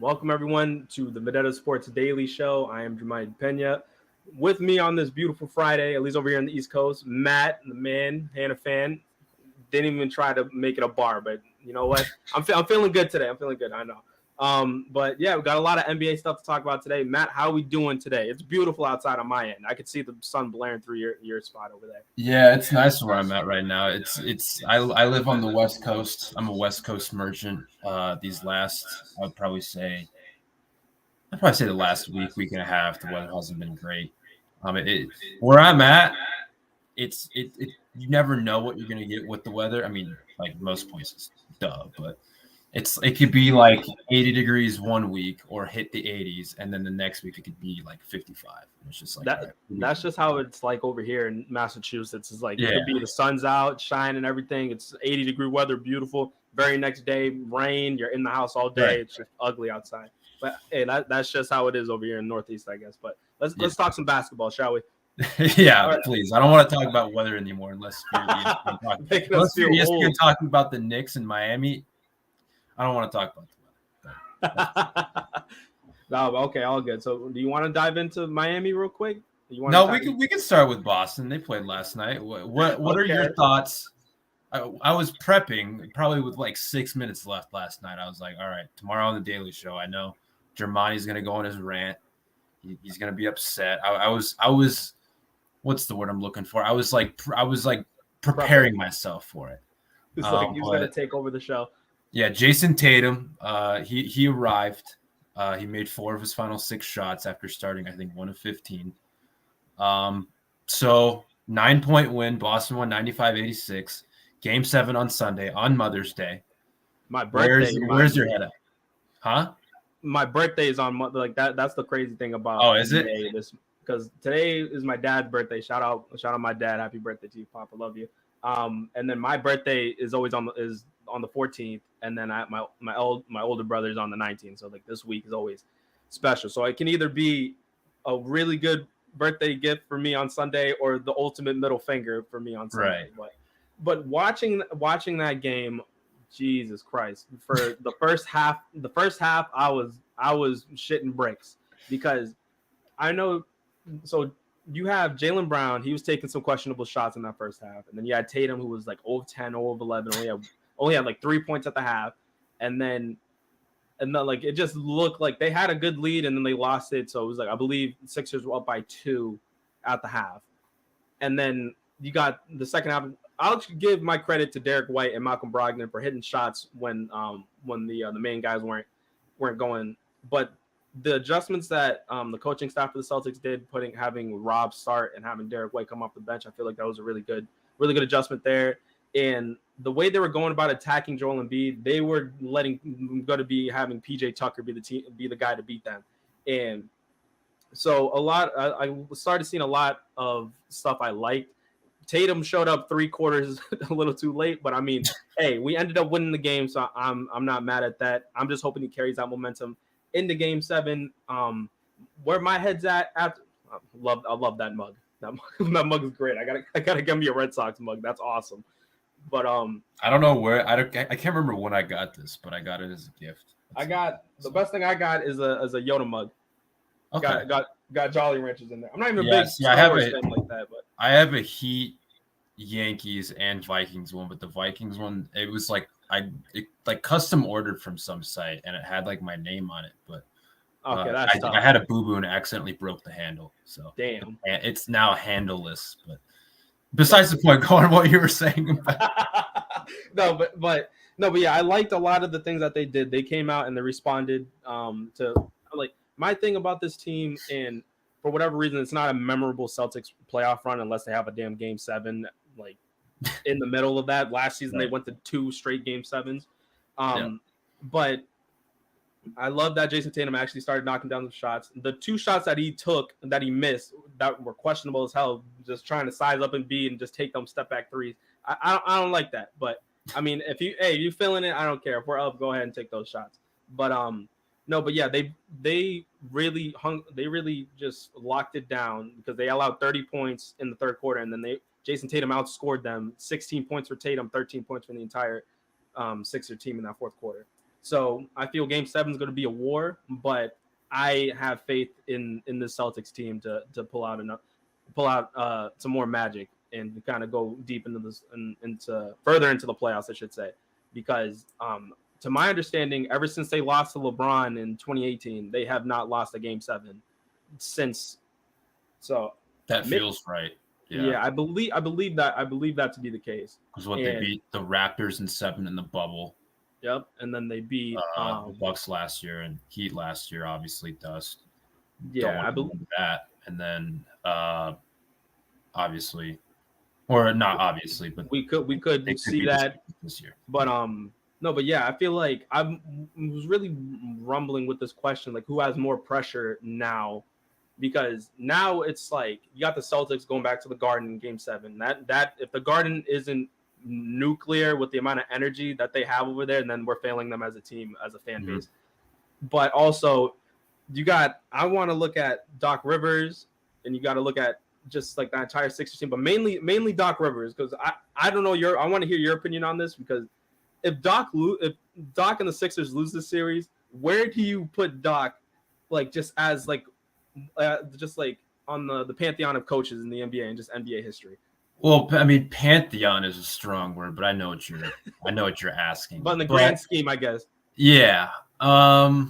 Welcome everyone to the Vendetta Sports Daily Show. I am Jermaine Pena. With me on this beautiful Friday, at least over here on the East Coast, Matt, the man, Hannah fan. Didn't even try to make it a bar, but you know what? I'm feeling good today. I'm feeling good. I know. But yeah, we got a lot of NBA stuff to talk about today. Matt, how are we doing today? It's beautiful outside on my end. I could see the sun blaring through your spot over there. Yeah, it's nice where I'm at right now. I live on the West Coast. I'm a West Coast merchant. These last I'd probably say the last week and a half, the weather hasn't been great. Where I'm at, you never know what you're gonna get with the weather. I mean, like most places, but it could be like 80 degrees one week or hit the 80s, and then the next week it could be like 55. It's just like That right, that's just how it's like over here in Massachusetts. It's like it yeah, could be the sun's out, shine and everything. It's 80-degree weather, beautiful. Very next day, rain. You're in the house all day. right. It's just ugly outside. But hey, that's just how it is over here in Northeast, I guess. But let's Yeah. let's talk some basketball, shall we? Yeah, All right. please. I don't want to talk about weather anymore unless you're ESPN talking. Making us Unless you're feel ESPN old. talking about the Knicks in Miami. I don't want to talk about the weather. No, okay, all good. So, do you want to dive into Miami real quick? You want No, to we can start with Boston. They played last night. What are Okay. your thoughts? I was prepping probably with like 6 minutes left last night. I was like, all right, tomorrow on the Daily Show, I know Germani's gonna go on his rant. He's gonna be upset. I was what's the word I'm looking for? I was like preparing myself for it. It's like he's gonna But take over the show. yeah, Jason Tatum, he arrived. He made 4 of his final 6 shots after starting, I think, 1 of 15. So 9-point win. Boston won 95-86. Game 7 on Sunday on Mother's Day. My birthday. Where's your head at? Huh? My birthday is on like that. That's the crazy thing about Oh, is it? NBA, this because today is my dad's birthday. Shout out my dad. Happy birthday to you, Papa. Love you. And then my birthday is always on the 14th, and then my older brother is on the 19th. So like this week is always special. So it can either be a really good birthday gift for me on Sunday or the ultimate middle finger for me on Sunday. Right. But watching that game, Jesus Christ! For the first half, I was shitting bricks because I know. So you have Jaylen Brown. He was taking some questionable shots in that first half, and then you had Tatum, who was like 0 of 10, 0 of 11, only had like 3 points at the half, and then like it just looked like they had a good lead, and then they lost it. So it was like I believe the Sixers were up by 2 at the half, and then you got the second half. I'll give my credit to Derek White and Malcolm Brogdon for hitting shots when the main guys weren't going. But the adjustments that the coaching staff of the Celtics did, having Rob start and having Derek White come off the bench, I feel like that was a really good adjustment there. And the way they were going about attacking Joel Embiid, they were having PJ Tucker be the guy to beat them. And so I started seeing a lot of stuff I liked. Tatum showed up 3 quarters a little too late, but I mean, hey, we ended up winning the game, so I'm not mad at that. I'm just hoping he carries that momentum into Game 7. Where my head's at after, I love that mug. That mug is great. I gotta give me a Red Sox mug. That's awesome. But I don't know where I can't remember when I got this, but I got it as a gift. The best thing I got is a Yoda mug. Okay. Got Jolly Ranchers in there. I'm not even a big I have fan like that, but I have a Heat, Yankees, and Vikings one, but the Vikings one, it was like custom ordered from some site, and it had like my name on it, but okay, that's tough. I had a boo-boo and accidentally broke the handle, so Damn. it's now handleless. But besides the point, go on what you were saying about. but yeah, I liked a lot of the things that they did. They came out and they responded to like my thing about this team, and for whatever reason, it's not a memorable Celtics playoff run unless they have a damn Game 7 like in the middle of that. Last season, They went to 2 straight Game 7s. But I love that Jason Tatum actually started knocking down the shots. The 2 shots that he took that he missed that were questionable as hell, just trying to size up and beat and just take them step back threes. I don't like that. But I mean, if you feeling it, I don't care. If we're up, go ahead and take those shots. But no, but yeah, they really just locked it down because they allowed 30 points in the third quarter, and then Jason Tatum outscored them 16 points for Tatum, 13 points for the entire Sixer team in that fourth quarter. So I feel Game 7 is going to be a war, but I have faith in the Celtics team to pull out some more magic and kind of go deep into this into further into the playoffs, I should say, because to my understanding, ever since they lost to LeBron in 2018, they have not lost a Game 7 since. So that feels right. Yeah, I believe that to be the case. Because they beat the Raptors in 7 in the bubble. Yep, and then they beat the Bucks last year and Heat last year, obviously dust. Yeah, I believe that, and then obviously, or not obviously, but we could see that this year. But no, but yeah, I feel like I was really rumbling with this question, like who has more pressure now? Because now it's like you got the Celtics going back to the Garden in Game 7. That if the Garden isn't nuclear with the amount of energy that they have over there, and then we're failing them as a team, as a fan base. But also, I want to look at Doc Rivers, and you got to look at just like that entire Sixers team, but mainly Doc Rivers, because I don't know I want to hear your opinion on this, because if Doc and the Sixers lose this series, where do you put Doc, like just as like just like on the pantheon of coaches in the NBA and just NBA history? Well, I mean, pantheon is a strong word, but I know what you're asking. But in the grand scheme, I guess. Yeah. I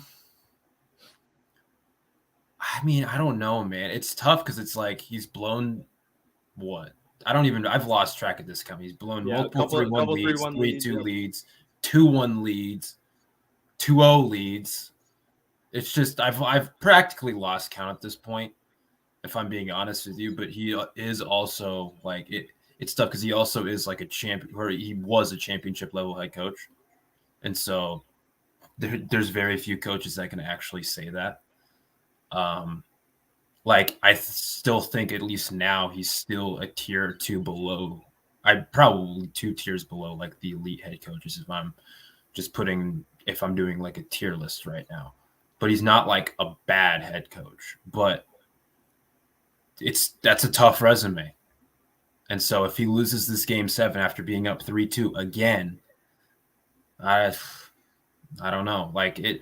mean, I don't know, man. It's tough because it's like he's blown what? I've lost track of this company. He's blown multiple 3-1 leads, 3-2 leads, 2-1 leads, 2-0 leads. It's just I've practically lost count at this point, if I'm being honest with you. But he is also like it's tough because he also is like a champion, or he was a championship level head coach, and so there's very few coaches that can actually say that. Like I still think at least now he's still a tier or two below. I'd probably 2 tiers below like the elite head coaches if I'm doing like a tier list right now. But he's not like a bad head coach. But that's a tough resume. And so if he loses this Game 7 after being up 3-2 again, I don't know. Like it.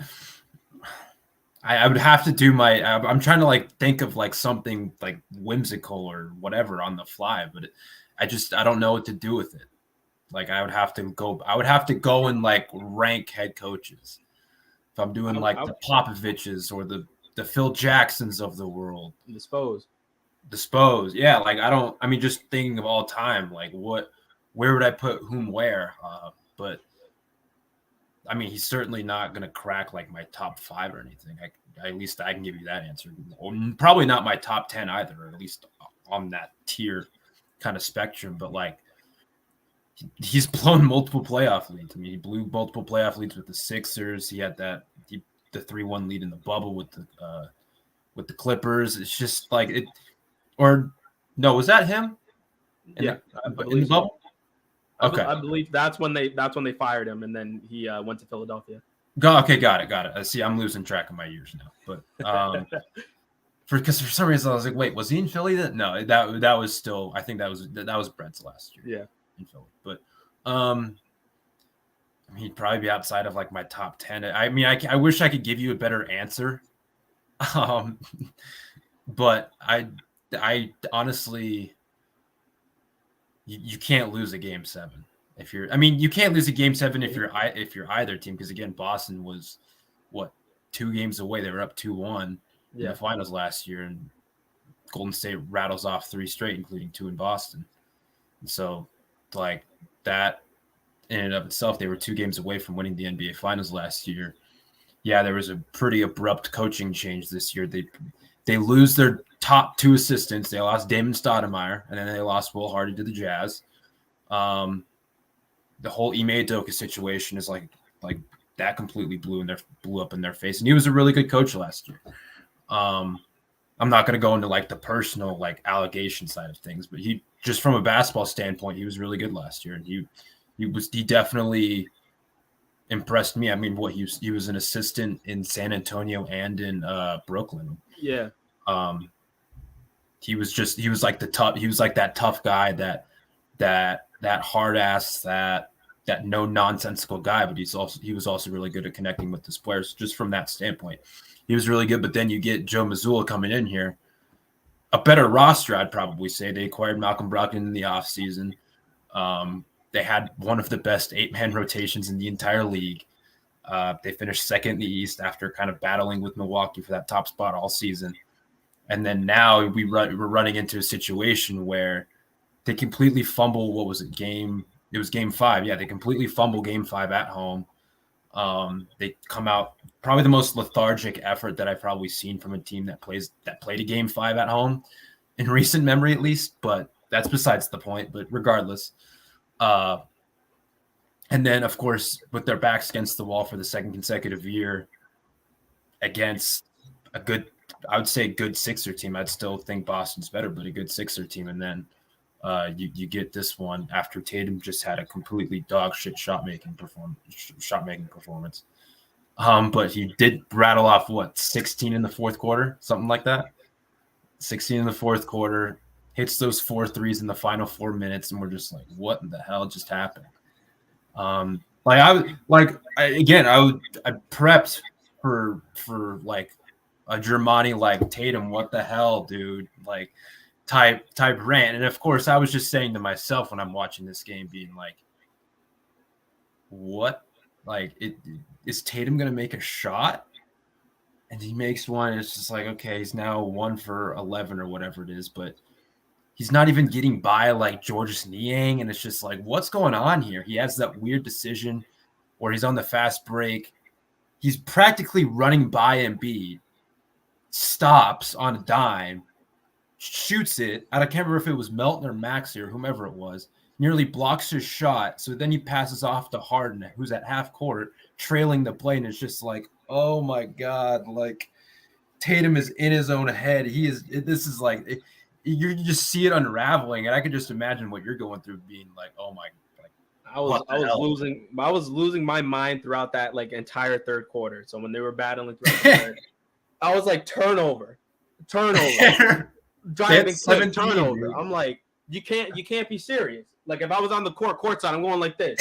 I would have to do I'm trying to like think of like something like whimsical or whatever on the fly, but I don't know what to do with it. Like I would have to go and like rank head coaches. If I'm doing like the Popoviches or the Phil Jacksons of the world. Dispose. Yeah. Like I mean, just thinking of all time, like where would I put whom where? But I mean, he's certainly not going to crack like my top 5 or anything. At least I can give you that answer. Or probably not my top 10 either, or at least on that tier kind of spectrum. But like, he's blown multiple playoff leads. I mean, he blew multiple playoff leads with the Sixers. He had the 3-1 lead in the bubble with the Clippers. It's just like it. Or no, was that him? In the bubble. Okay, I believe that's when they fired him, and then he went to Philadelphia. Okay, got it. See, I'm losing track of my years now, but because for some reason I was like, wait, was he in Philly then? No, that was still. I think that was Brett's last year. Yeah, in Philly, but I mean, he'd probably be outside of like my top 10. I mean, I wish I could give you a better answer, but I honestly. You can't lose a Game 7 you can't lose a Game 7 if you're either team, because again, Boston was 2 games away. They were up 2-1 in the finals last year, and Golden State rattles off 3 straight, including 2 in Boston. And so, like that in and of itself, they were 2 games away from winning the NBA Finals last year. Yeah, there was a pretty abrupt coaching change this year. They lose their top 2 assistants. They lost Damon Stoudemire, and then they lost Will Hardy to the Jazz. The whole Ime Udoka situation is like that completely blew up in their face. And he was a really good coach last year. I'm not going to go into like the personal like allegation side of things, but he just from a basketball standpoint, he was really good last year, and he definitely impressed me. I mean, he was an assistant in San Antonio and in Brooklyn. Yeah. He was that tough guy, that hard ass, that that no nonsensical guy, but he was also really good at connecting with his players. Just from that standpoint, he was really good. But then you get Joe Mazzulla coming in here, a better roster, I'd probably say. They acquired Malcolm Brogdon in the offseason. They had one of the best 8-man rotations in the entire league. They finished second in the East after kind of battling with Milwaukee for that top spot all season. And then now we're running into a situation where they completely fumble. What was it? It was game 5. Yeah, they completely fumble game 5 at home. They come out probably the most lethargic effort that I've probably seen from a team that played a game 5 at home in recent memory, at least. But that's besides the point. But regardless, and then of course with their backs against the wall for the second consecutive year against a good, I would say, good Sixer team. I'd still think Boston's better, but a good Sixer team, and then. You get this one after Tatum just had a completely dog shit shot making performance. But he did rattle off 16 in the fourth quarter, something like that. 16 in the fourth quarter, hits those 4 threes in the final 4 minutes, and we're just like, what in the hell just happened? I prepped for like a Germani like Tatum, what the hell, dude? Like type rant. And of course I was just saying to myself when I'm watching this game, being like, what? Like, is Tatum gonna make a shot? And he makes one, and it's just like, okay, he's now 1 for 11 or whatever it is, but he's not even getting by like Georges Niang, and it's just like, what's going on here? He has that weird decision where he's on the fast break. He's practically running by Embiid, stops on a dime, shoots it. I can't remember if it was Melton or Maxey or whomever it was, nearly blocks his shot. So then he passes off to Harden, who's at half court, trailing the play, and it's just like, oh my God, like Tatum is in his own head. This is like, you just see it unraveling, and I could just imagine what you're going through, being like, oh my, like, I was losing my mind throughout that like entire third quarter. So when they were battling throughout the third, I was like, turnover. Driving quick turnover. I'm like, you can't be serious. Like, if I was on the courtside, I'm going like this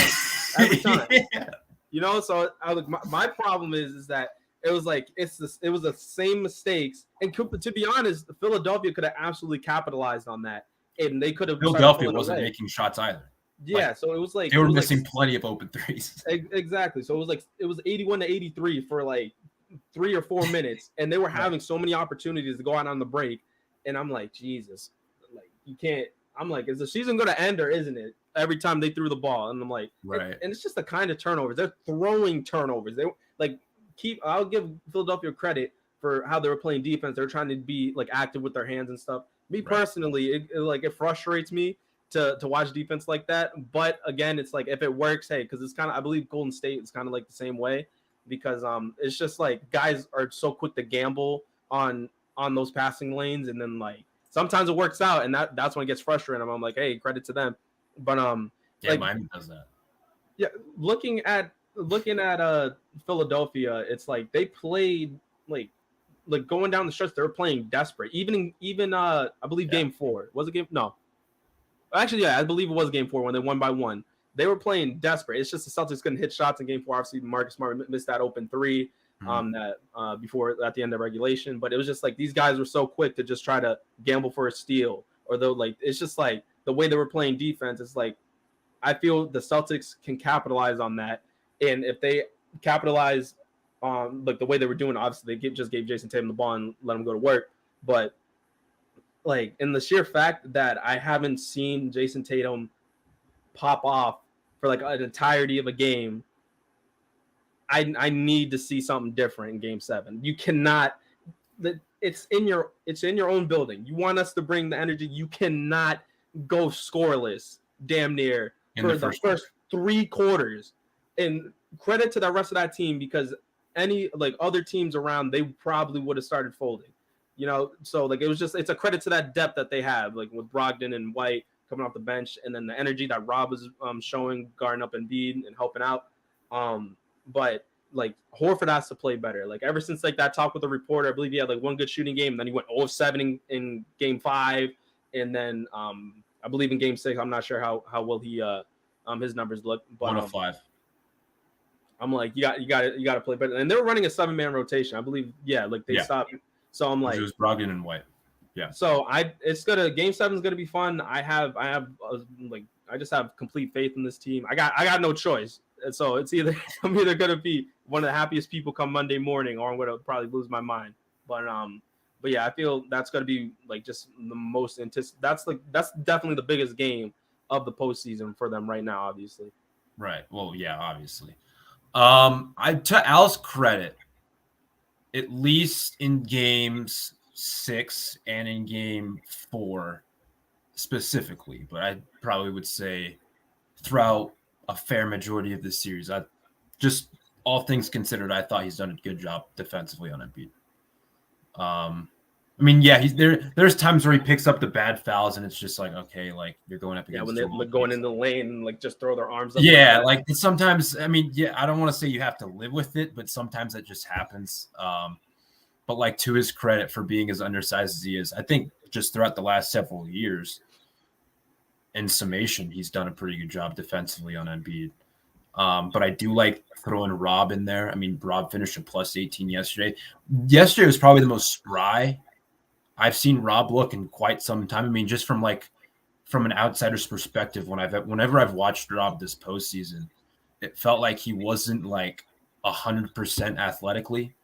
every time. Yeah. You know, so I was like, my problem is that it was like it was the same mistakes. And to be honest, Philadelphia could have absolutely capitalized on that, and they could have. Philadelphia wasn't making shots either. Yeah, so it was like they were missing plenty of open threes. Exactly. So it was 81-83 for like 3 or 4 minutes, and they were having so many opportunities to go out on the break. And I'm like, Jesus, like, you can't. I'm like, is the season going to end or isn't it? Every time they threw the ball, and I'm like, right. And it's just the kind of turnovers. They're throwing turnovers. They like I'll give Philadelphia credit for how they were playing defense. They're trying to be like active with their hands and stuff. Me personally, it frustrates me to watch defense like that. But again, it's like, if it works, hey, because it's kind of, I believe Golden State is kind of like the same way, because it's just like guys are so quick to gamble on those passing lanes, and then like sometimes it works out, and that's when it gets frustrating. I'm like, hey, credit to them. But yeah, like, Miami does that. Yeah, looking at Philadelphia, it's like they played like going down the stretch, they were playing desperate. Even I believe game 4 was it game? No, actually, yeah, I believe it was game 4 when they won by 1. They were playing desperate. It's just the Celtics couldn't hit shots in game 4. Obviously, Marcus Smart missed that open 3. Before at the end of regulation, but it was just like these guys were so quick to just try to gamble for a steal, or though, like, it's just like the way they were playing defense. It's like, I feel the Celtics can capitalize on that, and if they capitalize on like the way they were doing, obviously they just gave Jason Tatum the ball and let him go to work. But like, in the sheer fact that I haven't seen Jason Tatum pop off for like an entirety of a game, I need to see something different in game 7. You cannot, it's in your own building. You want us to bring the energy. You cannot go scoreless damn near for the first 3 quarters. And credit to the rest of that team, because any like other teams around, they probably would have started folding. You know, so like it's a credit to that depth that they have, like with Brogdon and White coming off the bench, and then the energy that Rob was showing, guarding up Embiid and helping out. But like Horford has to play better. Like, ever since like that talk with the reporter, I believe he had like one good shooting game, and then he went 0-7 in game 5, and then I believe in game 6, I'm not sure how well he his numbers look. But 105. I'm like, you got to play better. And they were running a 7-man rotation, I believe. Yeah, like they stopped. So I'm like, it was Brogdon and White. Yeah. So Game 7 is gonna be fun. I just have complete faith in this team. I got no choice. And so I'm either gonna be one of the happiest people come Monday morning, or I'm gonna probably lose my mind. But yeah, I feel that's gonna be like just the most that's definitely the biggest game of the postseason for them right now, obviously. Right. Well, yeah, obviously. To Al's credit, at least in games 6 and in game 4 specifically, but I probably would say throughout a fair majority of this series, I just all things considered, I thought he's done a good job defensively on Embiid. I mean, yeah, there's times where he picks up the bad fouls, and it's just like, okay, like you're going up against. Yeah, when they're going in the lane and like just throw their arms up. Yeah, like sometimes, I mean, yeah, I don't want to say you have to live with it, but sometimes it just happens. But like to his credit for being as undersized as he is, I think just throughout the last several years, in summation, he's done a pretty good job defensively on Embiid. But I do like throwing Rob in there. I mean, Rob finished a plus 18 yesterday. Yesterday was probably the most spry I've seen Rob look in quite some time. I mean, just from an outsider's perspective, whenever I've watched Rob this postseason, it felt like he wasn't like 100% athletically.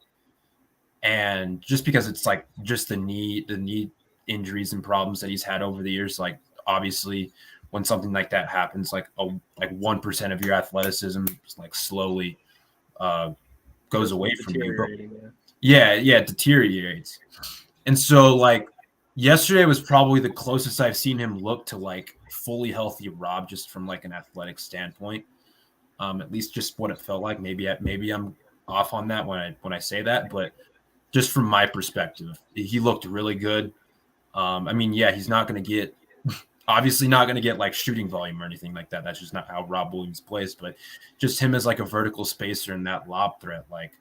And just because it's like just the knee injuries and problems that he's had over the years, like obviously when something like that happens, like 1% of your athleticism like slowly goes away from you. Yeah, it deteriorates. And so like yesterday was probably the closest I've seen him look to like fully healthy Rob, just from like an athletic standpoint. At least just what it felt like. Maybe I'm off on that when I say that, but just from my perspective, he looked really good. I mean, yeah, he's not going to get obviously not going to get like shooting volume or anything like that. That's just not how Rob Williams plays, but just him as like a vertical spacer and that lob threat, like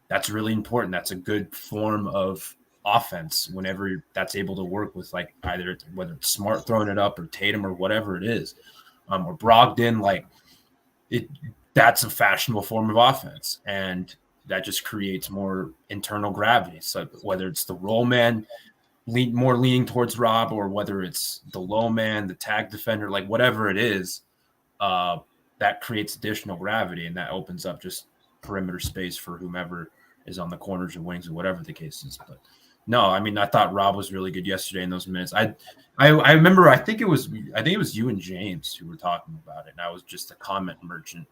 that's really important. That's a good form of offense whenever that's able to work with like either whether it's Smart throwing it up or Tatum or whatever it is, or Brogdon, like that's a fashionable form of offense, and that just creates more internal gravity. So whether it's the roll man leaning towards Rob, or whether it's the low man, the tag defender, like whatever it is, that creates additional gravity, and that opens up just perimeter space for whomever is on the corners or wings or whatever the case is. But no, I mean, I thought Rob was really good yesterday in those minutes. I remember, I think it was you and James who were talking about it, and I was just a comment merchant.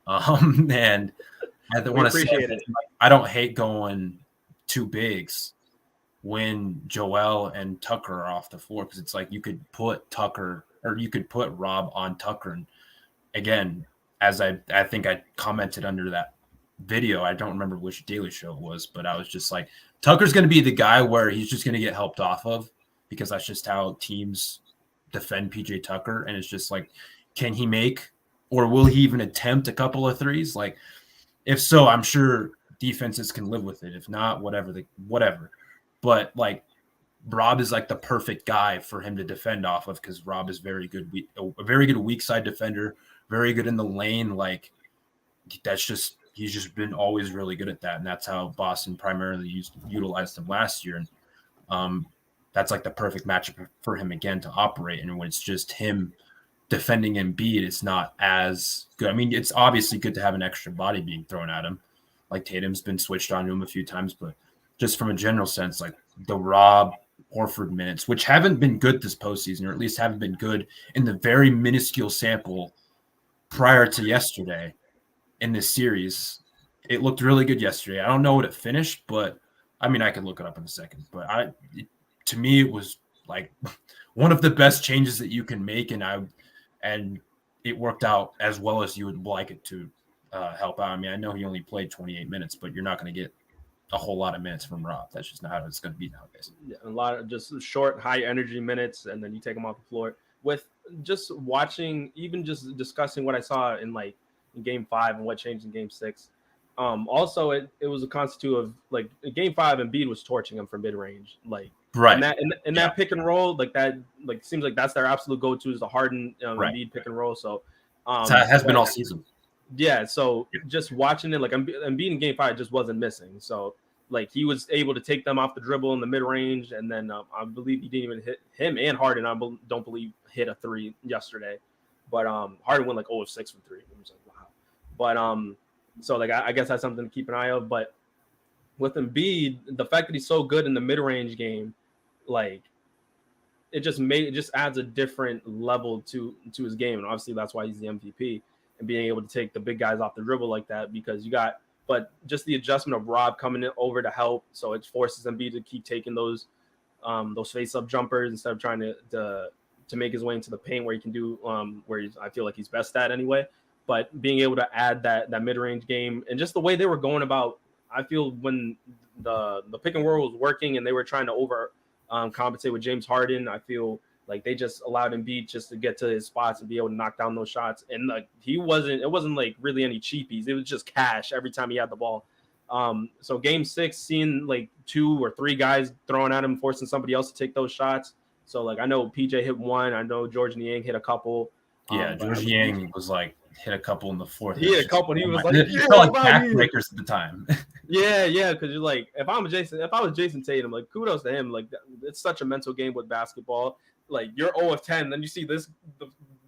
And I want to say I don't hate going two bigs when Joel and Tucker are off the floor, because it's like you could put Tucker or you could put Rob on Tucker. And again, as I think I commented under that video, I don't remember which Daily Show it was, but I was just like, Tucker's going to be the guy where he's just going to get helped off of, because that's just how teams defend PJ Tucker. And it's just like, can he make, or will he even attempt a couple of threes? Like, if so, I'm sure defenses can live with it. If not, whatever. But like, Rob is like the perfect guy for him to defend off of, because Rob is a very good weak side defender, very good in the lane. Like, he's just been always really good at that, and that's how Boston primarily utilized him last year. And that's like the perfect matchup for him again to operate. And when it's just him defending Embiid, it's not as good. I mean, it's obviously good to have an extra body being thrown at him, like Tatum's been switched on to him a few times, but just from a general sense, like the Rob Horford minutes, which haven't been good this postseason, or at least haven't been good in the very minuscule sample prior to yesterday in this series. It looked really good yesterday. I don't know what it finished, but I mean, I could look it up in a second, but to me, it was like one of the best changes that you can make. And it worked out as well as you would like it to help out. I mean, I know he only played 28 minutes, but you're not going to get a whole lot of minutes from Rob. That's just not how it's going to be nowadays. Yeah, a lot of just short, high energy minutes, and then you take him off the floor. With just watching, even just discussing what I saw in Game 5 and what changed in Game 6. Also, it was a constitute of like Game 5, Embiid was torching him from mid range, like right. And that pick and roll, like that, like seems like that's their absolute go to, is the Harden Embiid pick and roll. So That has been all season. Yeah, so just watching it, like Embiid in Game 5 just wasn't missing. So like he was able to take them off the dribble in the mid range, and then I believe he didn't even hit him and Harden. Don't believe hit a three yesterday, but Harden went like 0 of 6 from three. It was like wow. But so like I guess that's something to keep an eye of. But with Embiid, the fact that he's so good in the mid range game, like it just adds a different level to his game, and obviously that's why he's the MVP and being able to take the big guys off the dribble like that because you got. But just the adjustment of Rob coming in over to help, so it forces Embiid to keep taking those face-up jumpers instead of trying to make his way into the paint where he can do I feel like he's best at anyway. But being able to add that mid-range game and just the way they were going about, I feel when the pick and roll was working and they were trying to over compensate with James Harden, I feel like they just allowed Embiid just to get to his spots and be able to knock down those shots. And like it wasn't like really any cheapies. It was just cash every time he had the ball. So Game 6, seeing like 2 or 3 guys throwing at him, forcing somebody else to take those shots. So like I know PJ hit one. I know George Niang hit a couple. Yeah, George Niang was like hit a couple in the fourth. He hit a couple. And he was like, it felt like backbreakers at the time. Yeah, because you're like, if I was Jason Tatum, like kudos to him. Like it's such a mental game with basketball. Like you're 0 of 10, then you see the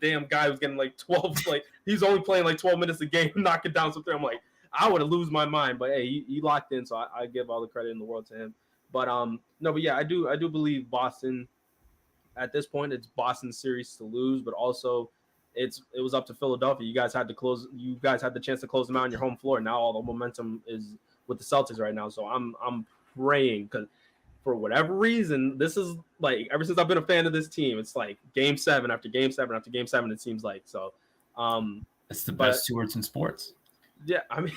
damn guy who's getting like 12, like he's only playing like 12 minutes a game, knocking down something. I'm like, I would have lose my mind, but hey, he locked in, so I give all the credit in the world to him. But no, but yeah, I do believe Boston at this point. It's Boston's series to lose, but also it was up to Philadelphia. You guys had the chance to close them out on your home floor. Now all the momentum is with the Celtics right now, so I'm praying because. For whatever reason, this is like ever since I've been a fan of this team, it's like game 7 after game 7 after game 7. It seems like so. It's the best 2 words in sports. Yeah, I mean,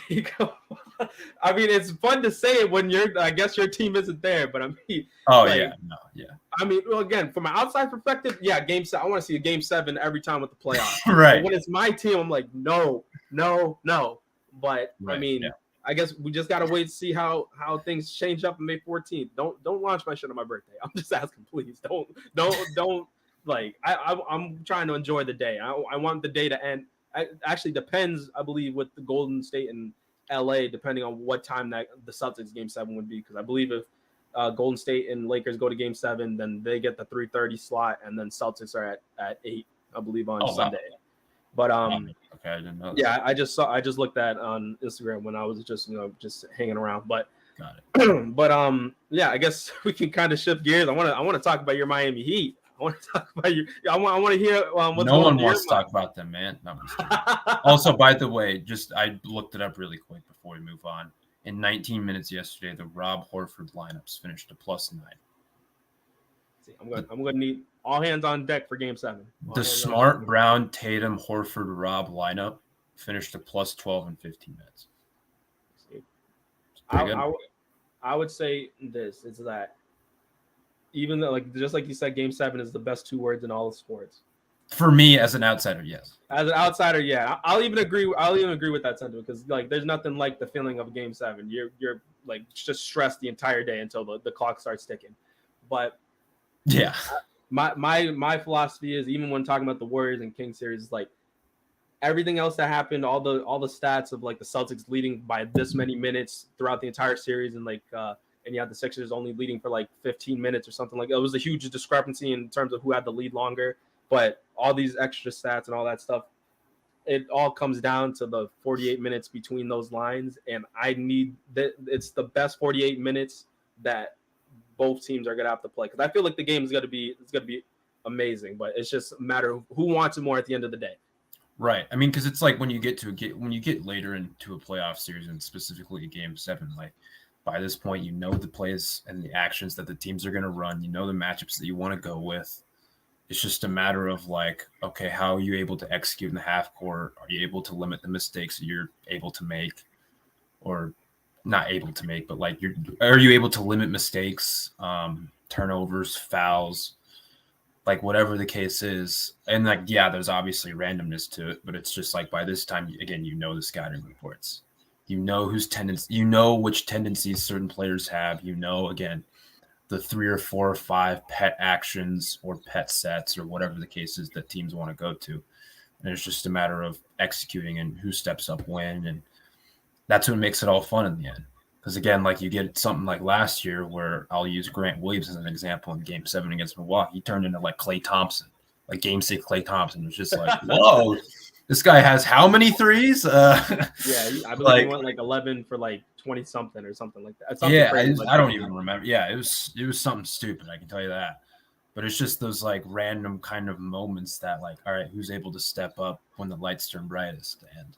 it's fun to say it when I guess your team isn't there, but I mean, yeah. I mean, well, again, from an outside perspective, yeah, game 7. I want to see a game 7 every time with the playoffs. Right. But when it's my team, I'm like, no. But right, I mean. Yeah. I guess we just gotta wait to see how things change up on May 14th. Don't launch my shit on my birthday. I'm just asking, please. Don't like. I'm trying to enjoy the day. I want the day to end. It actually depends, I believe, with the Golden State and LA, depending on what time that the Celtics game 7 would be. Because I believe if Golden State and Lakers go to game 7, then they get the 3:30 slot, and then Celtics are at 8, I believe, on Sunday. Wow. But okay, I didn't know that. Yeah, I just looked at on Instagram when I was just hanging around. But got it. But yeah, I guess we can kind of shift gears. I want to talk about your Miami Heat. I want to talk about I want to hear what's no one wants to talk about them, man. No, also, by the way, I looked it up really quick before we move on. In 19 minutes yesterday, the Rob Horford lineups finished a +9. See, I'm going to need all hands on deck for game 7. The Smart, Brown, Tatum, Horford, Rob lineup finished a +12 in 15 minutes. I would say this is that even though, like, just like you said, game 7 is the best 2 words in all of sports. For me, as an outsider, yes. As an outsider, yeah. I'll even agree with that sentiment because, like, there's nothing like the feeling of game 7. You're like just stressed the entire day until the clock starts ticking. But yeah. My philosophy is, even when talking about the Warriors and Kings series, is like everything else that happened, all the stats of like the Celtics leading by this many minutes throughout the entire series, and like and you had the Sixers only leading for like 15 minutes or something. Like it was a huge discrepancy in terms of who had the lead longer. But all these extra stats and all that stuff, it all comes down to the 48 minutes between those lines, and I need that. It's the best 48 minutes that both teams are gonna have to play, because I feel like the game is gonna be amazing, but it's just a matter of who wants it more at the end of the day. Right. I mean, because it's like when you get later into a playoff series, and specifically a game 7, like by this point, you know the plays and the actions that the teams are gonna run. You know the matchups that you want to go with. It's just a matter of like, okay, how are you able to execute in the half court? Are you able to limit the mistakes that you're able to make, or not able to make, but like are you able to limit mistakes, turnovers, fouls, like whatever the case is. And like, yeah, there's obviously randomness to it, but it's just like by this time, again, you know the scouting reports, you know which tendencies certain players have, again, the 3 or 4 or 5 pet actions or pet sets or whatever the case is that teams want to go to. And it's just a matter of executing and who steps up when. And that's what makes it all fun in the end. Because again, like you get something like last year where I'll use Grant Williams as an example in Game 7 against Milwaukee. He turned into like Klay Thompson, like Game 6 Klay Thompson. It was just like, whoa, this guy has how many threes? Yeah, I believe he went like 11 for like 20 something or something like that. Something I don't even remember. Yeah, it was something stupid. I can tell you that. But it's just those like random kind of moments that like, all right, who's able to step up when the lights turn brightest? And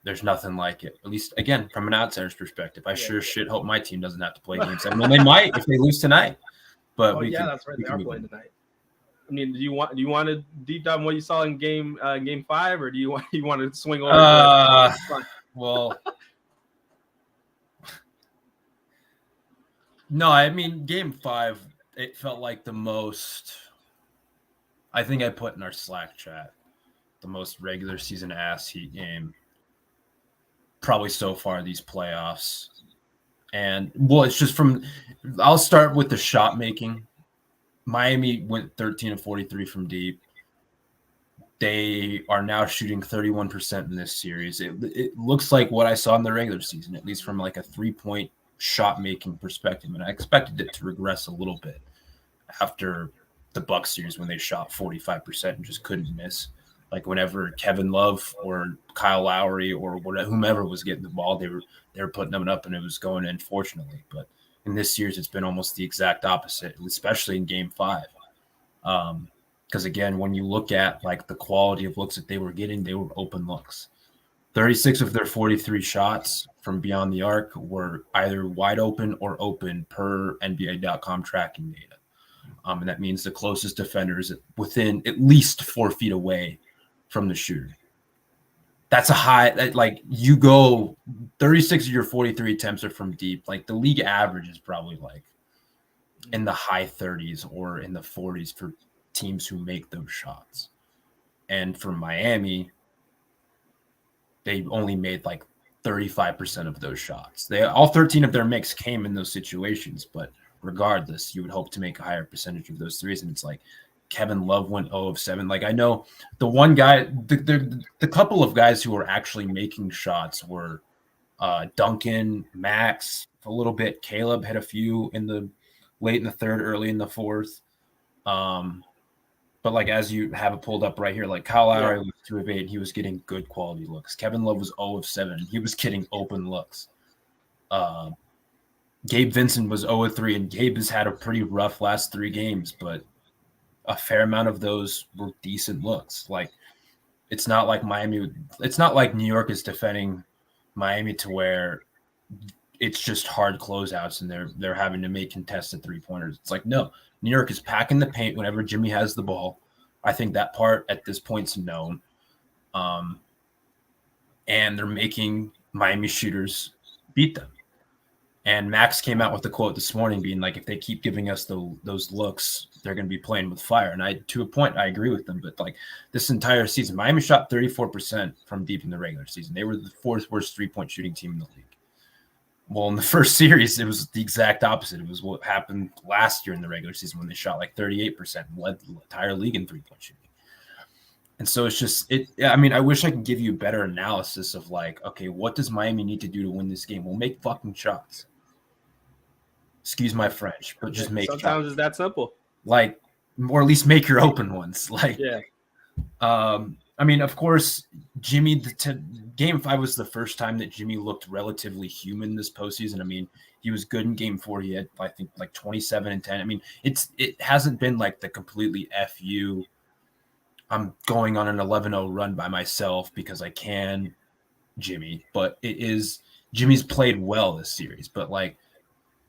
there's nothing like it. At least, again, from an outsider's perspective, I sure shit hope my team doesn't have to play Game 7. And they might if they lose tonight. But that's right. They are playing tonight. I mean, do you want to deep dive on what you saw in game 5, or do you want to swing over? Well, no, I mean Game 5. It felt like the most. I think I put in our Slack chat the most regular season ass heat game probably so far these playoffs. And well, it's just from. I'll start with the shot making. Miami went 13 of 43 from deep. They are now shooting 31% in this series. It looks like what I saw in the regular season, at least from like a 3-point shot making perspective. And I expected it to regress a little bit after the Bucks series when they shot 45% and just couldn't miss. Like whenever Kevin Love or Kyle Lowry or whomever was getting the ball, they were putting them up and it was going in, fortunately. But in this series, it's been almost the exact opposite, especially in Game 5. Because again, when you look at like the quality of looks that they were getting, they were open looks. 36 of their 43 shots from beyond the arc were either wide open or open per NBA.com tracking data. And that means the closest defender is within at least 4 feet away from the shooter. That's a high, like you go 36 of your 43 attempts are from deep. Like the league average is probably like in the high 30s or in the 40s for teams who make those shots. And for Miami, they only made like 35% of those shots. All 13 of their makes came in those situations, but regardless, you would hope to make a higher percentage of those threes. And it's like Kevin Love went 0 of 7. Like I know the one guy, the couple of guys who were actually making shots were Duncan, Max, a little bit. Caleb had a few in the late in the third, early in the fourth. But like as you have it pulled up right here, like Kyle Lowry was 2 of 8. He was getting good quality looks. Kevin Love was 0 of 7. He was getting open looks. Gabe Vincent was 0 of 3, and Gabe has had a pretty rough last 3 games, but a fair amount of those were decent looks. Like it's not like New York is defending Miami to where it's just hard closeouts and they're having to make contested 3-pointers. It's like, no, New York is packing the paint whenever Jimmy has the ball. I think that part at this point's known. And they're making Miami shooters beat them. And Max came out with the quote this morning being like, if they keep giving us those looks, they're going to be playing with fire. And to a point, I agree with them. But like this entire season, Miami shot 34% from deep in the regular season. They were the 4th worst 3-point shooting team in the league. Well, in the first series, it was the exact opposite. It was what happened last year in the regular season when they shot like 38% and led the entire league in 3-point shooting. And so it's just I mean, I wish I could give you a better analysis of like, okay, what does Miami need to do to win this game? Well, make fucking shots. Excuse my French, but just make sometimes it's that simple. Like, or at least make your open ones. Like, I mean, of course, Jimmy. Game 5 was the first time that Jimmy looked relatively human this postseason. I mean, he was good in Game 4. He had, I think, like 27 and 10. I mean, it hasn't been like the completely FU. I'm going on an 11-0 run by myself because I can, Jimmy. But it is Jimmy's played well this series, but like.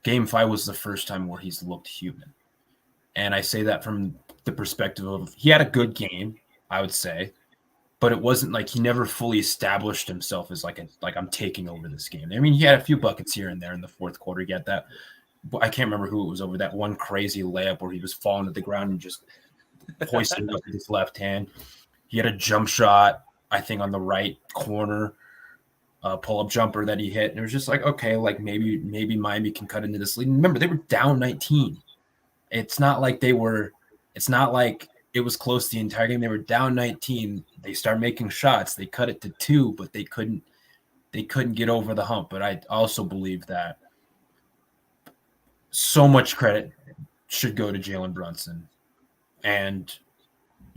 Game 5 was the first time where he's looked human. And I say that from the perspective of he had a good game, I would say, but it wasn't like he never fully established himself as like I'm taking over this game. I mean, he had a few buckets here and there in the fourth quarter. He had that, I can't remember who it was over, that one crazy layup where he was falling to the ground and just hoisting up with his left hand. He had a jump shot, I think, on the right corner. Pull-up jumper that he hit. And it was just like, okay, like maybe Miami can cut into this lead. And remember, they were down 19. It's not like it was close the entire game. They were down 19. They start making shots. They cut it to 2, but they couldn't get over the hump. But I also believe that so much credit should go to Jalen Brunson and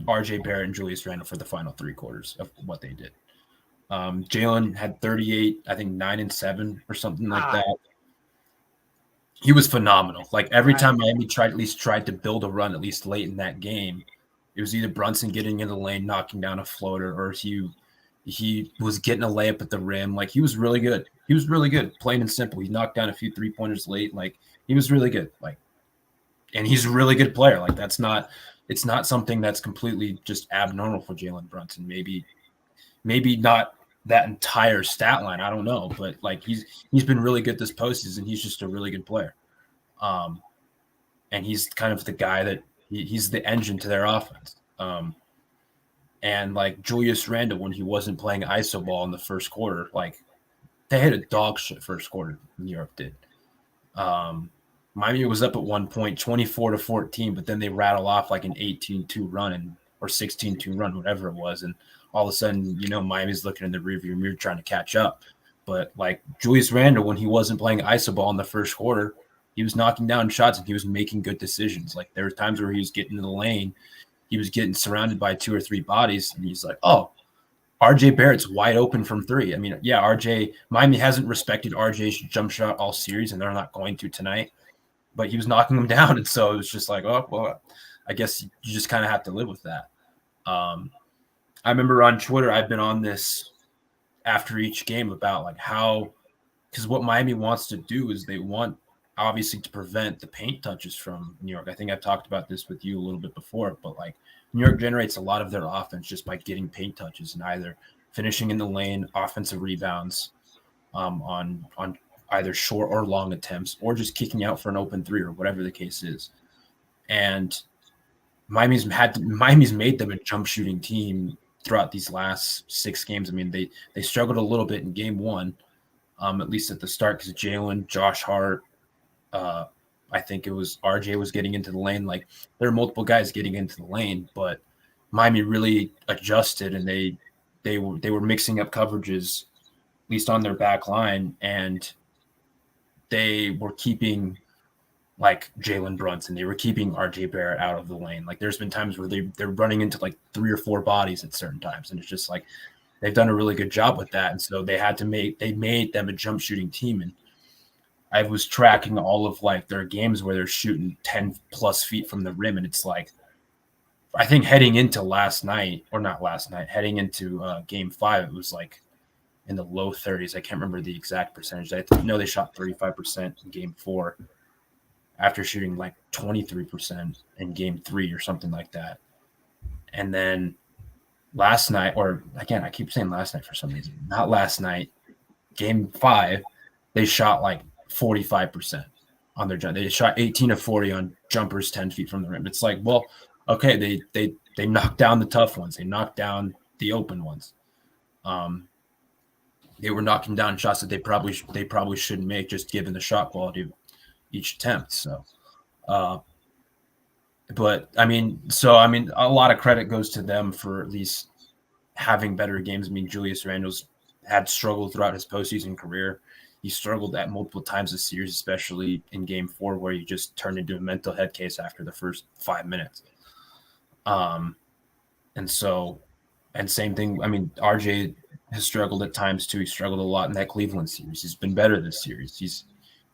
RJ Barrett and Julius Randle for the final 3 quarters of what they did. Jalen had 38, I think 9 and 7 or something like that. He was phenomenal. Like every time Miami tried to build a run, at least late in that game, it was either Brunson getting in the lane, knocking down a floater, or he was getting a layup at the rim. Like he was really good. He was really good, plain and simple. He knocked down a few 3-pointers late. Like he was really good. Like, and he's a really good player. Like it's not something that's completely just abnormal for Jalen Brunson. Maybe not that entire stat line. I don't know, but like he's been really good this postseason. He's just a really good player. And he's kind of the guy that he's the engine to their offense. And like Julius Randle, when he wasn't playing ISO ball in the first quarter, like they had a dog shit first quarter. New York did. Miami was up at one point, 24-14, but then they rattle off like an 18-2 run or 16-2 run, whatever it was. And all of a sudden, Miami's looking in the rearview mirror trying to catch up. But like Julius Randle, when he wasn't playing ISO ball in the first quarter, he was knocking down shots and he was making good decisions. Like there were times where he was getting in the lane, he was getting surrounded by 2 or 3 bodies, and he's like, oh, RJ Barrett's wide open from 3. I mean, yeah, Miami hasn't respected RJ's jump shot all series, and they're not going to tonight. But he was knocking them down, and so it was just like, oh, well, I guess you just kind of have to live with that. I remember on Twitter, I've been on this after each game about like how, because what Miami wants to do is they want obviously to prevent the paint touches from New York. I think I've talked about this with you a little bit before, but like New York generates a lot of their offense just by getting paint touches and either finishing in the lane, offensive rebounds on either short or long attempts, or just kicking out for an open 3 or whatever the case is. And Miami's made them a jump shooting team throughout these last 6 games. I mean, they struggled a little bit in game 1, at least at the start, because Jalen, Josh Hart, I think it was RJ was getting into the lane. Like there are multiple guys getting into the lane, but Miami really adjusted and they were mixing up coverages, at least on their back line, and they were keeping like Jalen Brunson, they were keeping RJ Barrett out of the lane. Like there's been times where they're running into like 3 or 4 bodies at certain times, and it's just like they've done a really good job with that. And so they made them a jump shooting team. And I was tracking all of like their games where they're shooting 10 plus feet from the rim. And it's like, I think heading into heading into game 5, it was like in the low 30s. I can't remember the exact percentage. I know they shot 35% in game 4 after shooting like 23% in game 3 or something like that. And then last night, or again, I keep saying last night for some reason, not last night, game 5, they shot like 45% on their jump. They shot 18 of 40 on jumpers 10 feet from the rim. It's like, well, okay, they knocked down the tough ones. They knocked down the open ones. They were knocking down shots that they probably shouldn't make, just given the shot quality of each attempt. So, but I mean, a lot of credit goes to them for at least having better games. I mean, Julius Randle's had struggled throughout his postseason career. He struggled at multiple times this series, especially in game 4, where he just turned into a mental head case after the first 5 minutes. And same thing. I mean, RJ has struggled at times too. He struggled a lot in that Cleveland series. He's been better this series.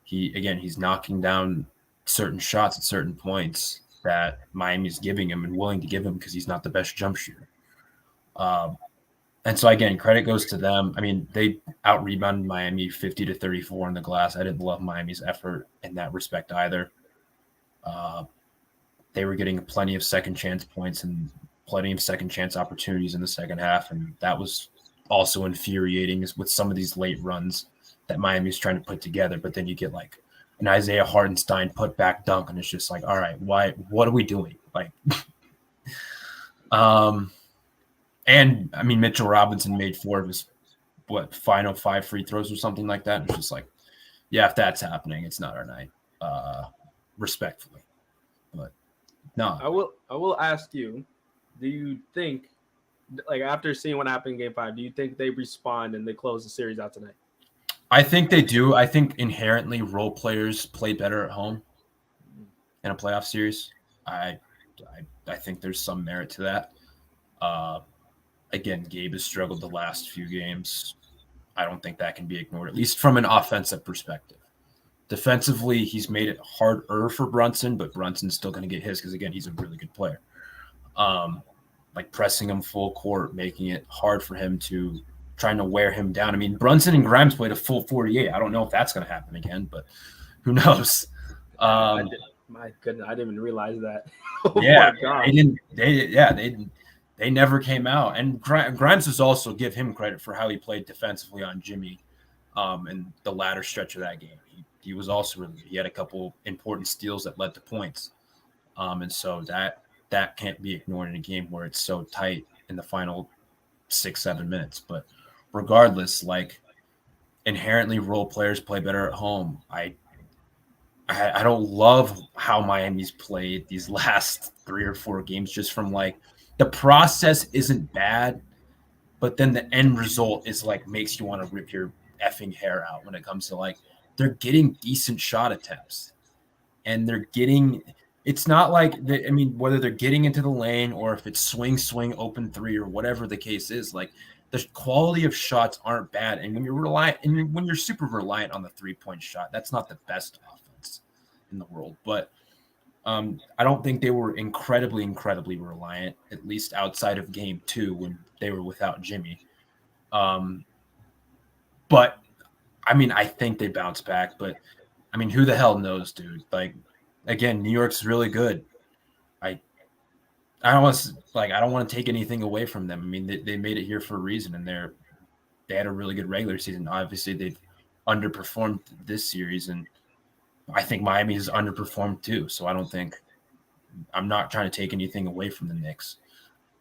He's knocking down certain shots at certain points that Miami's giving him and willing to give him because he's not the best jump shooter. And so, again, credit goes to them. I mean, they out-rebounded Miami 50-34 on the glass. I didn't love Miami's effort in that respect either. They were getting plenty of second-chance points and plenty of second-chance opportunities in the second half, and that was also infuriating with some of these late runs that Miami's trying to put together. But then you get, like, an Isaiah Hartenstein put-back dunk, and it's just like, all right, what are we doing? Like, and I mean, Mitchell Robinson made 4 of his final 5 free throws or something like that. It's just like, yeah, if that's happening, it's not our night, respectfully. But No. I will ask you, do you think, like after seeing what happened in Game 5, do you think they respond and they close the series out tonight? I think they do. I think inherently role players play better at home in a playoff series. I think there's some merit to that. Again, Gabe has struggled the last few games. I don't think that can be ignored, at least from an offensive perspective. Defensively, he's made it harder for Brunson, but Brunson's still going to get his because, again, he's a really good player. Like pressing him full court, making it hard for him to trying to wear him down. I mean, Brunson and Grimes played a full 48. I don't know if that's going to happen again, but who knows? My goodness, I didn't even realize that. Oh yeah, my God. They never came out. And Grimes is also, give him credit for how he played defensively on Jimmy in the latter stretch of that game. He was also really good. He had a couple important steals that led to points. And so that can't be ignored in a game where it's so tight in the final 6-7 minutes. But regardless, like inherently role players play better at home. I don't love how Miami's played these last 3 or 4 games, just from like the process isn't bad, but then the end result is like makes you want to rip your effing hair out when it comes to like they're getting decent shot attempts and they're getting it's not like whether they're getting into the lane or if it's swing open 3 or whatever the case is, like the quality of shots aren't bad. And when you're super reliant on the 3-point shot, that's not the best offense in the world. But I don't think they were incredibly reliant, at least outside of game 2 when they were without Jimmy. But I mean, I think they bounced back, but I mean, who the hell knows, dude? Like, again, New York's really good. I don't want to take anything away from them. I mean, they made it here for a reason, and they had a really good regular season. Obviously, they've underperformed this series, and I think Miami has underperformed too. So I'm not trying to take anything away from the Knicks.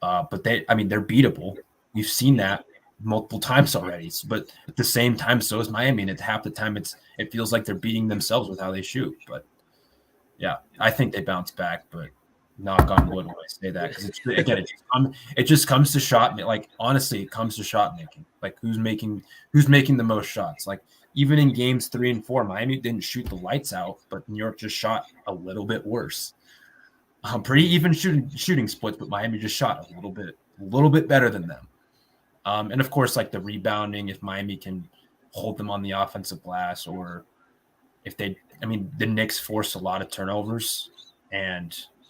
But they're beatable. We've seen that multiple times already. But at the same time, so is Miami. And at half the time, it feels like they're beating themselves with how they shoot. But yeah, I think they bounce back. But knock on wood when I say that, because it just comes to shot. Like honestly, it comes to shot making. Like who's making the most shots. Like even in games 3 and 4, Miami didn't shoot the lights out, but New York just shot a little bit worse. Pretty even shooting splits, but Miami just shot a little bit better than them. And of course, like the rebounding, if Miami can hold them on the offensive glass, or if the Knicks force a lot of turnovers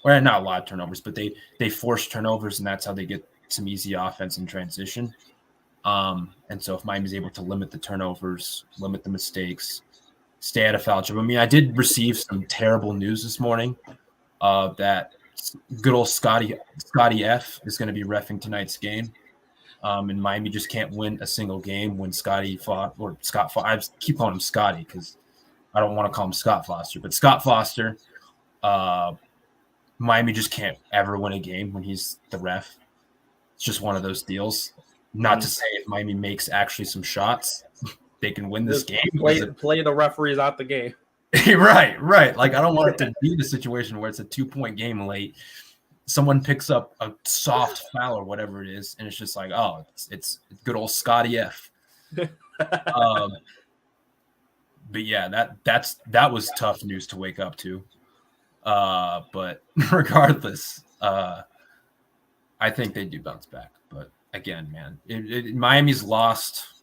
not a lot of turnovers, but they force turnovers, and that's how they get some easy offense in transition. And so if Miami's able to limit the turnovers, limit the mistakes, stay out of foul trouble. I mean, I did receive some terrible news this morning that good old Scotty F is going to be reffing tonight's game. And Miami just can't win a single game when Scott Foster. I keep calling him Scotty because I don't want to call him Scott Foster, but Scott Foster. Miami just can't ever win a game when he's the ref. It's just one of those deals. Not to say if Miami makes actually some shots, they can win this game. Play the referees out the game. Right. Like I don't want it to be the situation where it's a 2-point game late. Someone picks up a soft foul or whatever it is, and it's just like, oh, it's good old Scotty F. But yeah, that was tough news to wake up to. But regardless, I think they do bounce back. But again, man, Miami's lost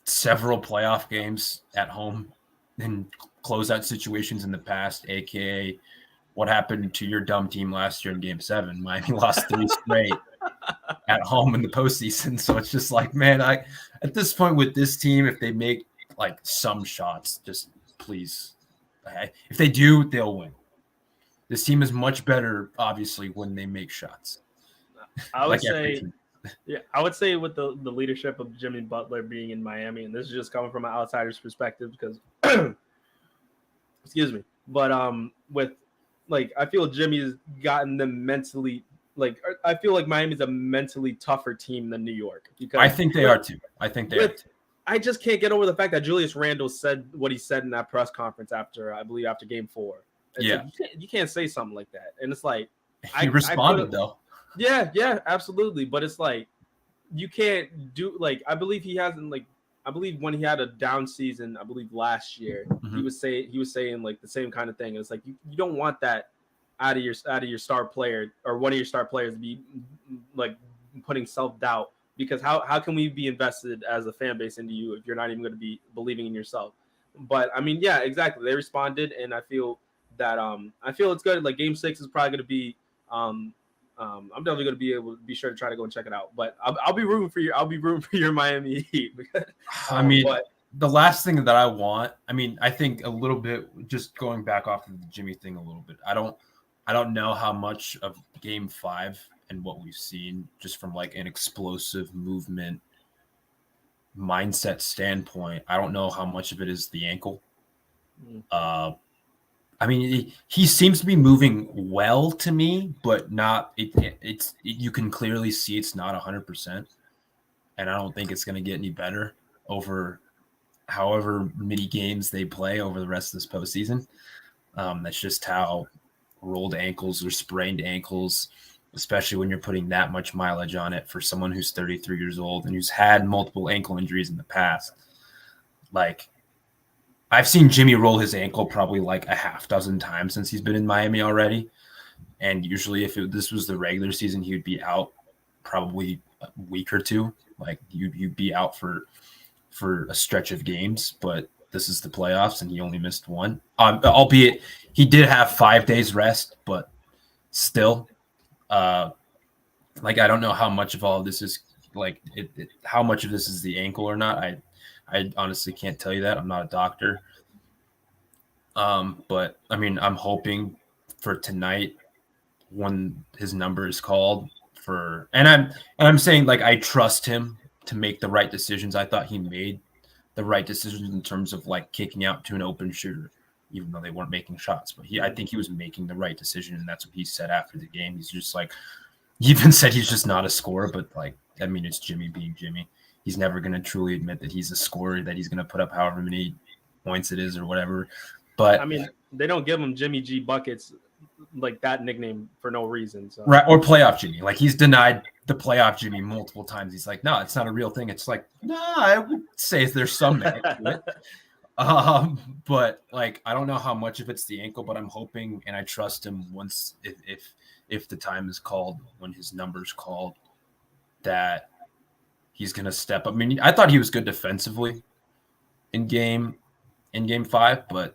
several playoff games at home in closeout situations in the past, aka what happened to your dumb team last year in Game 7. Miami lost 3 straight at home in the postseason. So it's just like, man, at this point with this team, if they make like some shots, just please. If they do, they'll win. This team is much better, obviously, when they make shots. I would say with the leadership of Jimmy Butler being in Miami, and this is just coming from an outsider's perspective because, excuse me, but with like I feel Jimmy's gotten them mentally. Like I feel like Miami's a mentally tougher team than New York. Because I think they are too. I just can't get over the fact that Julius Randle said what he said in that press conference after Game 4. It's like you can't say something like that. And it's like he responded though. Yeah, absolutely. But it's like you can't do like I believe he hasn't like I believe when he had a down season, I believe last year, he was saying like the same kind of thing. It's like you don't want that out of your star player or one of your star players to be like putting self-doubt, because how can we be invested as a fan base into you if you're not even going to be believing in yourself? But I mean, yeah, exactly. They responded, and I feel that it's good. Like Game 6 is probably going to be I'm definitely going to be sure to try to go and check it out. But I'll be rooting for your Miami Heat. I mean, the last thing that I want, I mean, I think a little bit, just going back off of the Jimmy thing a little bit. I don't know how much of Game 5 and what we've seen just from like an explosive movement mindset standpoint. I don't know how much of it is the ankle. I mean, he seems to be moving well to me, but not. You can clearly see it's not 100%, and I don't think it's going to get any better over however many games they play over the rest of this postseason. That's just how rolled ankles or sprained ankles, especially when you're putting that much mileage on it for someone who's 33 years old and who's had multiple ankle injuries in the past. Like, I've seen Jimmy roll his ankle probably like a half dozen times since he's been in Miami already. And usually if this was the regular season, he would be out probably a week or two. Like you'd be out for a stretch of games, but this is the playoffs and he only missed one. Albeit he did have 5 days rest, but still, like I don't know how much of all of this is like how much of this is the ankle or not. I honestly can't tell you that. I'm not a doctor. But I mean, I'm hoping for tonight when his number is called and I'm saying like I trust him to make the right decisions. I thought he made the right decisions in terms of like kicking out to an open shooter, even though they weren't making shots. But I think he was making the right decision, and that's what he said after the game. He's just like, he even said he's just not a scorer, but like, I mean, it's Jimmy being Jimmy. He's never going to truly admit that he's a scorer, that he's going to put up however many points it is or whatever. But I mean, they don't give him Jimmy G buckets like that nickname for no reason. So. Right. Or playoff Jimmy. Like he's denied the playoff Jimmy multiple times. He's like, no, it's not a real thing. It's like, no, I would say there's some merit to it. But like, I don't know how much of it's the ankle, but I'm hoping and I trust him once if the time is called, when his number's called, that he's going to step up. I mean, I thought he was good defensively in game 5, but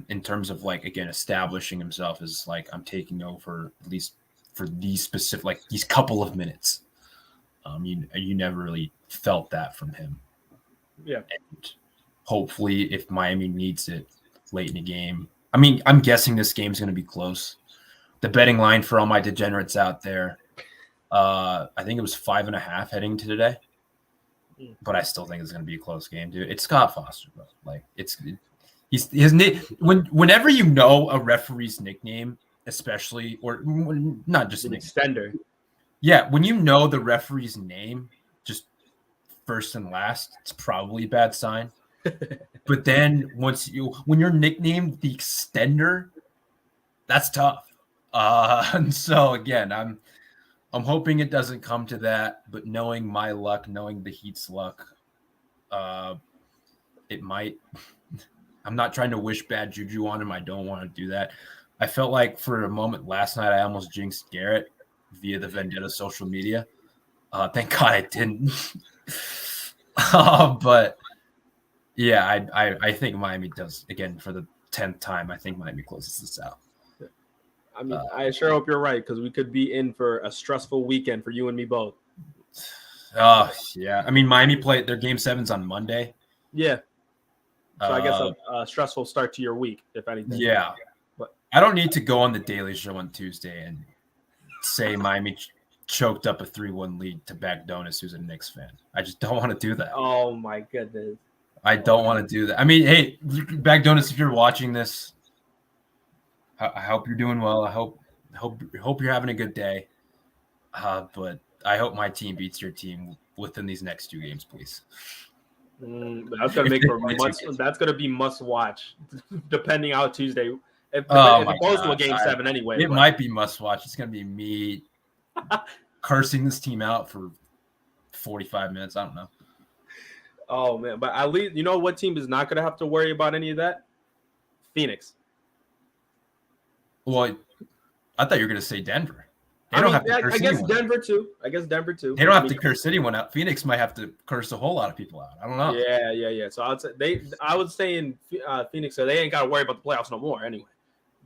in terms of like, again, establishing himself as like, I'm taking over at least for these specific, like these couple of minutes. You never really felt that from him. Yeah. And hopefully if Miami needs it late in the game, I mean, I'm guessing this game's going to be close. The betting line for all my degenerates out there, I think it was 5.5 heading to today, but I still think it's going to be a close game, dude. It's Scott Foster, bro. Like whenever you know a referee's nickname, especially, or not just an extender. Yeah, when you know the referee's name, just first and last, it's probably a bad sign. But then when you're nicknamed the extender, that's tough. And so again, I'm hoping it doesn't come to that, but knowing my luck, knowing the Heat's luck, it might. I'm not trying to wish bad juju on him. I don't want to do that. I felt like for a moment last night, I almost jinxed Garrett via the Vendetta social media. Thank God I didn't. But yeah, I think Miami does, again, for the 10th time. I think Miami closes this out. I mean, I sure hope you're right, because we could be in for a stressful weekend for you and me both. Oh, yeah. I mean, Miami played their Game 7's on Monday. Yeah. So I guess a stressful start to your week, if anything. Yeah. But I don't need to go on the Daily Show on Tuesday and say Miami choked up a 3-1 lead to Bagdonis, who's a Knicks fan. I just don't want to do that. Oh, my goodness. I don't want to do that. I mean, hey, Bagdonis, if you're watching this, I hope you're doing well. I hope you're having a good day. But I hope my team beats your team within these next 2 games, please. That's gonna make for that's gonna be must watch, depending how Tuesday If it goes to a game 7 anyway. It might be must watch. It's gonna be me cursing this team out for 45 minutes. I don't know. Oh man, but at least you know what team is not gonna have to worry about any of that? Phoenix. Well, I thought you were gonna say Denver. I guess Denver too. They don't have to curse anyone out. Phoenix might have to curse a whole lot of people out. I don't know. Yeah. So I would say in Phoenix, so they ain't got to worry about the playoffs no more anyway.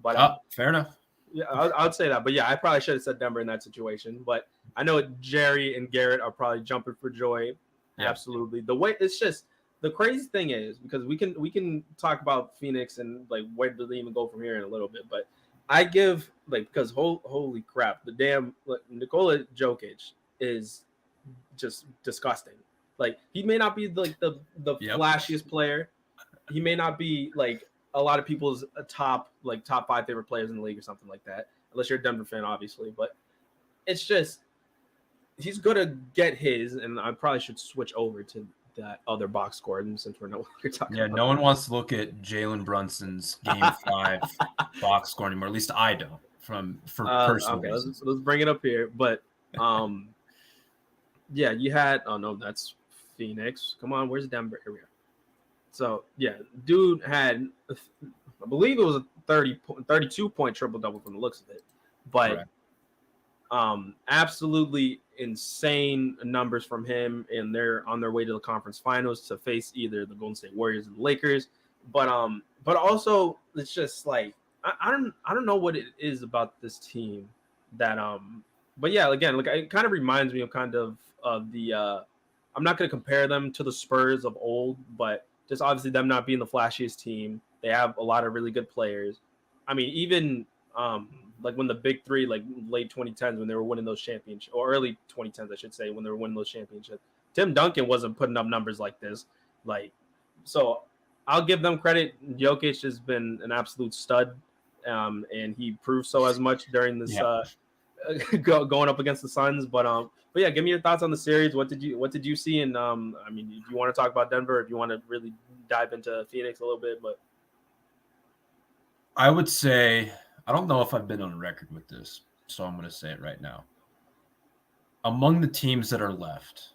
But fair enough. Yeah, I would say that. But yeah, I probably should have said Denver in that situation. But I know Jerry and Garrett are probably jumping for joy. Yeah. Absolutely. The way it's just the crazy thing is because we can talk about Phoenix and like where do they even go from here in a little bit, but I give because holy crap, the damn Nikola Jokic is just disgusting. Like he may not be the flashiest player. He may not be like a lot of people's top 5 favorite players in the league or something like that, unless you're a Denver fan, obviously. But it's just he's gonna get his, and I probably should switch over to that other box score, and since we're you're talking. Yeah, no one wants to look at Jalen Brunson's Game 5 box score anymore. At least I don't. Personal okay, let's bring it up here. But yeah, you had that's Phoenix. Come on, where's Denver? Here we are. So yeah, dude had I believe it was a 32-point triple-double from the looks of it. But absolutely insane numbers from him, and they're on their way to the conference finals to face either the Golden State Warriors or the Lakers. But also it's just like I don't know what it is about this team that but yeah, again, like it kind of reminds me of the I'm not going to compare them to the Spurs of old, but just obviously them not being the flashiest team. They have a lot of really good players. I mean, even like when the big three, like late 2010s when they were winning those championships, or early 2010s, I should say, when they were winning those championships, Tim Duncan wasn't putting up numbers like this. So I'll give them credit. Jokic has been an absolute stud, and he proved so as much during this going up against the Suns. But yeah, give me your thoughts on the series. What did you see? And I mean, if you want to talk about Denver, if you want to really dive into Phoenix a little bit, but I would say I don't know if I've been on record with this, so I'm going to say it right now. Among the teams that are left,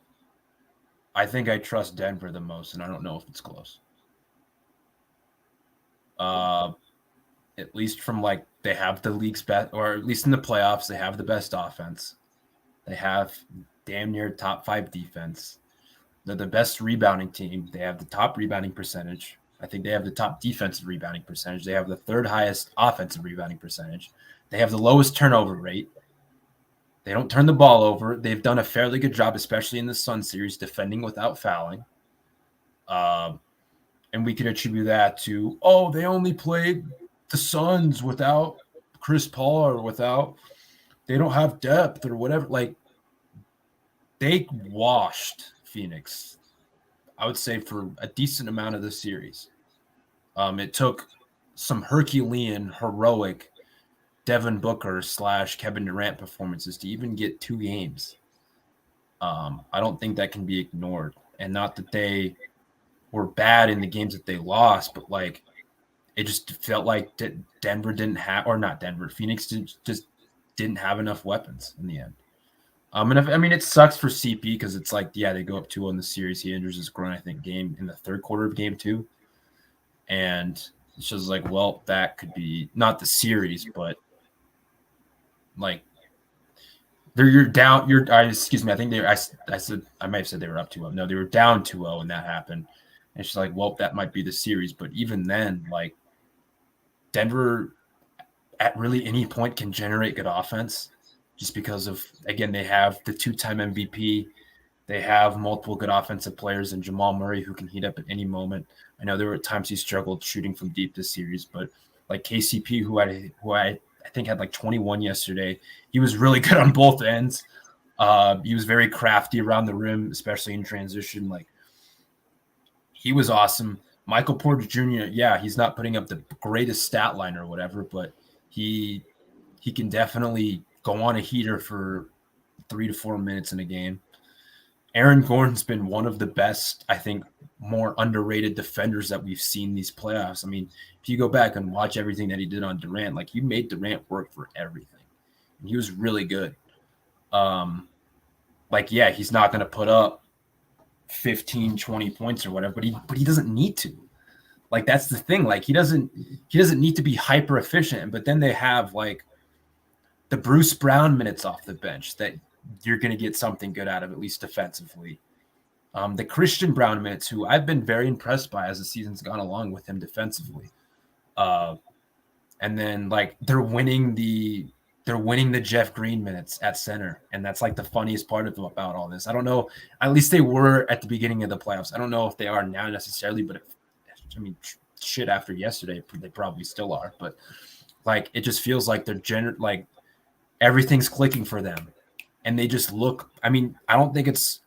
I think I trust Denver the most, and I don't know if it's close. At least from they have the league's best, or at least in the playoffs, they have the best offense. They have damn near top 5 defense. They're the best rebounding team. They have the top rebounding percentage. I think they have the top defensive rebounding percentage. They have the 3rd highest offensive rebounding percentage. They have the lowest turnover rate. They don't turn the ball over. They've done a fairly good job, especially in the Sun series, defending without fouling. And we could attribute that to, they only played the Suns without Chris Paul or they don't have depth or whatever. They washed Phoenix, I would say, for a decent amount of the series. It took some Herculean, heroic Devin Booker / Kevin Durant performances to even get 2 games. I don't think that can be ignored. And not that they were bad in the games that they lost, but it just felt like Denver didn't have, or not Denver, Phoenix just didn't have enough weapons in the end. And it sucks for CP because it's they go up 2-0 in the series. He injures his groin, I think, game in the 3rd quarter of game 2. And it's just that could be not the series, but you're down. Excuse me. I think I might have said they were up 2-0. No, they were down 2-0 when that happened. And it's just that might be the series. But even then, Denver at really any point can generate good offense just because of, again, they have the 2-time MVP. They have multiple good offensive players and Jamal Murray who can heat up at any moment. I know there were times he struggled shooting from deep this series, but KCP, who I think had 21 yesterday, he was really good on both ends. He was very crafty around the rim, especially in transition. He was awesome. Michael Porter Jr., he's not putting up the greatest stat line or whatever, but he can definitely go on a heater for 3 to 4 minutes in a game. Aaron Gordon's been one of the best, I think, more underrated defenders that we've seen these playoffs. I mean, if you go back and watch everything that he did on Durant, like you made Durant work for everything. And he was really good. Yeah, he's not going to put up 15, 20 points or whatever, but he doesn't need to. Like that's the thing. Like he doesn't need to be hyper efficient. But then they have like the Bruce Brown minutes off the bench that you're going to get something good out of, at least defensively. The Christian Brown minutes, who I've been very impressed by as the season's gone along with him defensively. And then like they're winning the Jeff Green minutes at center, and that's like the funniest part about all this. I don't know. At least they were at the beginning of the playoffs. I don't know if they are now necessarily, but shit after yesterday, they probably still are. But like it just feels like they're like everything's clicking for them, and they just look. I mean, I don't think it's.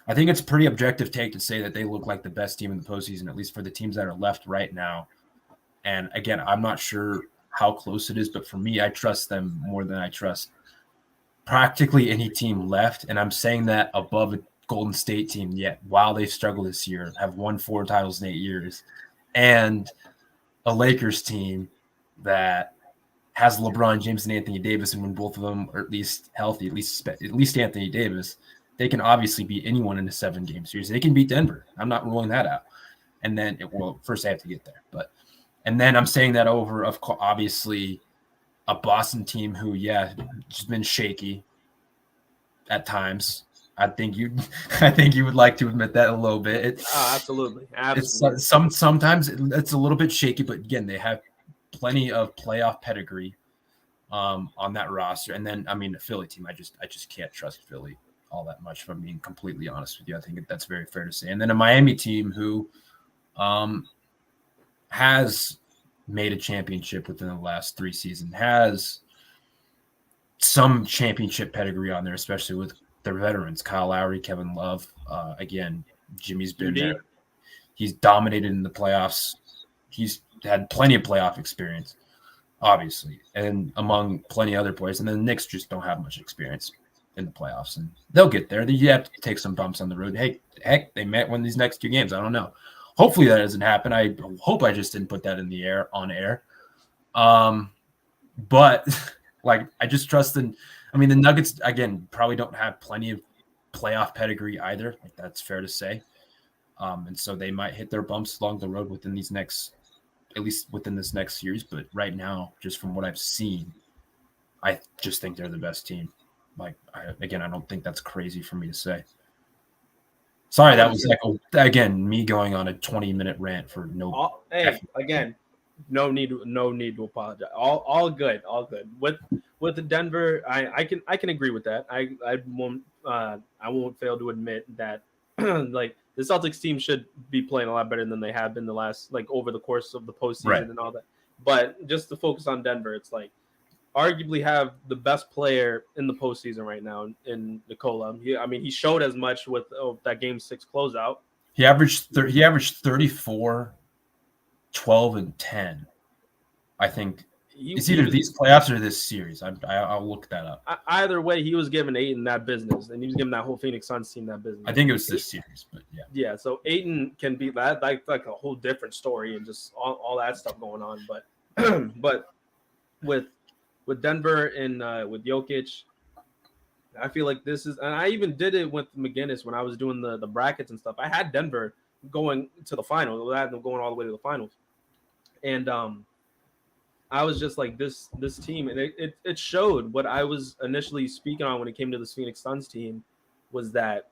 I think it's a pretty objective take to say that they look like the best team in the postseason, at least for the teams that are left right now. And again, I'm not sure how close it is, but for me, I trust them more than I trust practically any team left. And I'm saying that above a Golden State team, yet while they've struggled this year, have won 4 titles in 8 years, and a Lakers team that has LeBron James and Anthony Davis, and when both of them are at least healthy, at least Anthony Davis, they can obviously beat anyone in a 7-game series. They can beat Denver. I'm not ruling that out. And then, first they have to get there. And then I'm saying that over, of course, obviously, a Boston team who, just been shaky at times. I think you would like to admit that a little bit. Absolutely. Sometimes it's a little bit shaky, but again, they have plenty of playoff pedigree on that roster. And then, I mean, the Philly team, I just can't trust Philly all that much, if I'm being completely honest with you. I think that's very fair to say. And then a Miami team who has made a championship within the last 3 seasons, has some championship pedigree on there, especially with their veterans, Kyle Lowry, Kevin Love. Again, Jimmy's been there. He's dominated in the playoffs. He's had plenty of playoff experience, obviously, and among plenty of other players. And then the Knicks just don't have much experience in the playoffs, and they'll get there. You have to take some bumps on the road. Hey, heck, they might win these next 2 games. I don't know. Hopefully that doesn't happen. I hope I just didn't put that in the air on air. But like I just trust in. I mean, the Nuggets again probably don't have plenty of playoff pedigree either. Like that's fair to say. And so they might hit their bumps along the road within this next series. But right now, just from what I've seen, I just think they're the best team. Like, I don't think that's crazy for me to say. Sorry, that was me going on a 20-minute rant for no. Again, no need to apologize. All good. With the Denver, I can agree with that. I won't fail to admit that like the Celtics team should be playing a lot better than they have been the last over the course of the postseason and all that. But just to focus on Denver, it's like arguably have the best player in the postseason right now in Nikola. He showed as much with that Game 6 closeout. He averaged 34, 12, and 10. I think it's either these playoffs or this series. I'll look that up. Either way, he was given Ayton that business, and he was giving that whole Phoenix Suns team that business. I think it was this series, but yeah. Yeah, so Ayton can be that like a whole different story and just all that stuff going on. But but with Denver and with Jokic, I feel like this is, and I even did it with McGinnis when I was doing the brackets and stuff. I had Denver going to the finals. I had them going all the way to the finals. And I was just like this team, and it showed what I was initially speaking on when it came to this Phoenix Suns team, was that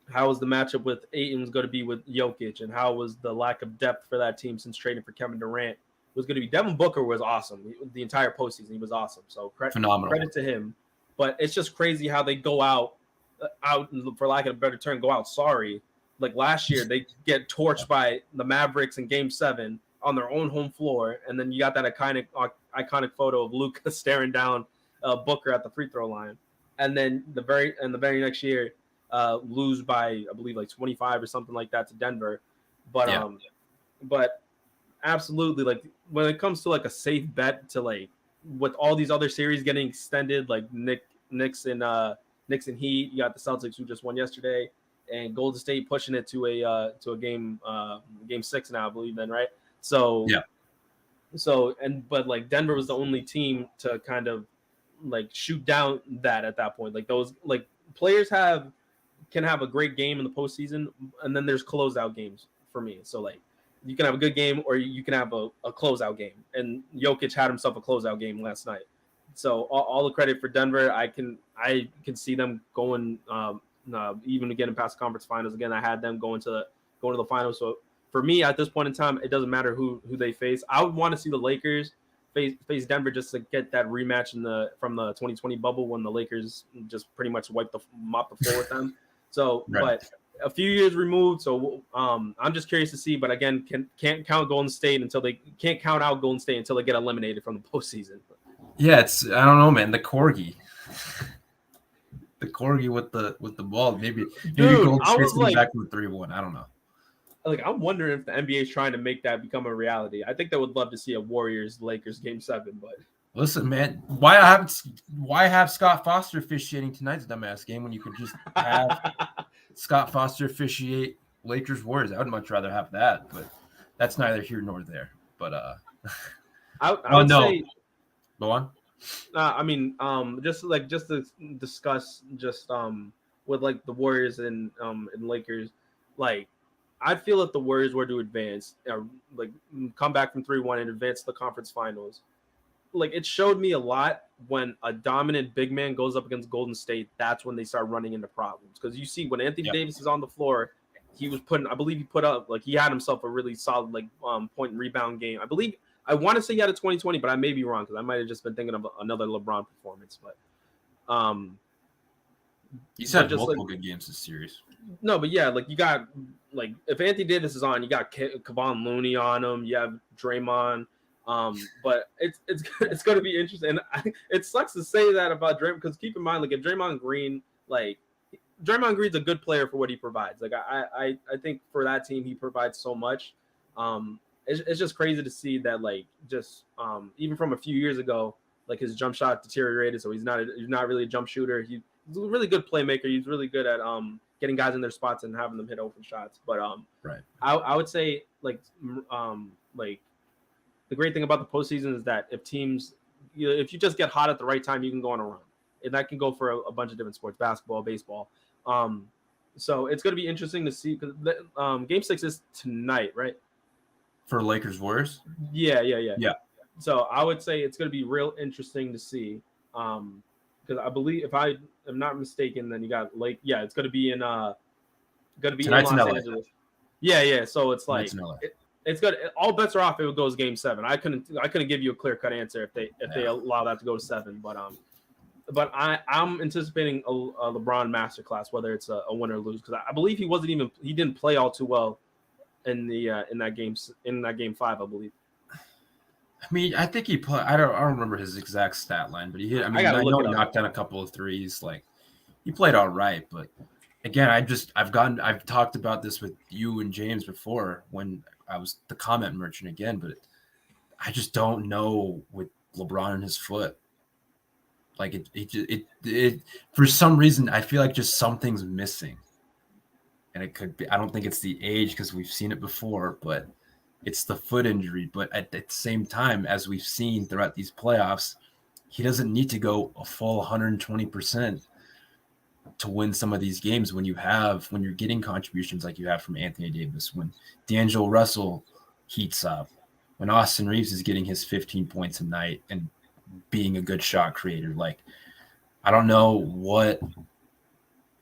how was the matchup with Ayton was going to be with Jokic, and how was the lack of depth for that team since trading for Kevin Durant was going to be. Devin Booker was awesome the entire postseason. He was awesome. So phenomenal. Credit to him. But it's just crazy how they go out for lack of a better term, go out sorry. Like last year, they get torched by the Mavericks in Game 7 on their own home floor, and then you got that iconic photo of Luka staring down Booker at the free throw line, and then the very next year lose by I believe like 25 or something like that to Denver. But absolutely, like when it comes to like a safe bet to like with all these other series getting extended, like Knicks and Knicks and Heat. You got the Celtics who just won yesterday, and Golden State pushing it to a game 6 now, I believe. Then right. So yeah. But like Denver was the only team to kind of like shoot down that at that point. Like those like players can have a great game in the postseason, and then there's closeout games for me. So like you can have a good game or you can have a closeout game. And Jokic had himself a closeout game last night. So all the credit for Denver. I can see them going even getting past the conference finals. Again, I had them going to the finals. So for me at this point in time, it doesn't matter who they face. I would want to see the Lakers face Denver just to get that rematch from the 2020 bubble when the Lakers just pretty much mop the floor with them. So, right. But a few years removed, so I'm just curious to see. But again, can't count Golden State until they can't count out Golden State until they get eliminated from the postseason. Yeah, I don't know, man. The corgi with the ball. Maybe Golden State's coming back with 3-1. I don't know. Like I'm wondering if the NBA is trying to make that become a reality. I think they would love to see a Warriors-Lakers Game 7, but listen, man, why have Scott Foster officiating tonight's dumbass game when you could just have Scott Foster officiate Lakers Warriors? I would much rather have that, but that's neither here nor there. But I would say go on. I mean, just to discuss with like the Warriors and Lakers, like. I feel if the Warriors were to advance, like come back from 3-1 and advance to the conference finals, like it showed me a lot when a dominant big man goes up against Golden State. That's when they start running into problems because you see when Anthony Davis is on the floor, he put up like he had himself a really solid like point and rebound game. I want to say he had a 2020, but I may be wrong because I might have just been thinking of another LeBron performance. But he's had multiple good games this series. No, but yeah, like you got like if Anthony Davis is on, you got Kevon Looney on him. You have Draymond, but it's going to be interesting. And it sucks to say that about Draymond because keep in mind, like if Draymond Green's a good player for what he provides. Like I think for that team he provides so much. It's just crazy to see that like just even from a few years ago, like his jump shot deteriorated, so he's not really a jump shooter. He's a really good playmaker. He's really good at getting guys in their spots and having them hit open shots. But right. I would say like the great thing about the postseason is that if you just get hot at the right time, you can go on a run, and that can go for a bunch of different sports, basketball, baseball. So it's going to be interesting to see because Game 6 is tonight, right? For Lakers Warriors. Yeah. So I would say it's going to be real interesting to see. Because I believe if I am not mistaken, then you got it's going to be in Los Angeles. Yeah. So it's like it's good. All bets are off if it goes Game 7. I couldn't give you a clear cut answer if they allow that to go to 7. But I'm anticipating a LeBron masterclass, whether it's a win or lose, because I believe he didn't play all too well in that game 5, I believe. I mean, I think he played. I don't remember his exact stat line, but he hit. I mean, I know he knocked down a couple of threes. Like he played all right, but again, I've talked about this with you and James before when I was the comment merchant again, but I just don't know with LeBron and his foot. Like it for some reason I feel like just something's missing, and it could be. I don't think it's the age because we've seen it before, but. It's the foot injury, but at the same time, as we've seen throughout these playoffs, he doesn't need to go a full 120% to win some of these games when you're getting contributions like you have from Anthony Davis, when D'Angelo Russell heats up, when Austin Reeves is getting his 15 points a night and being a good shot creator. Like, I don't know what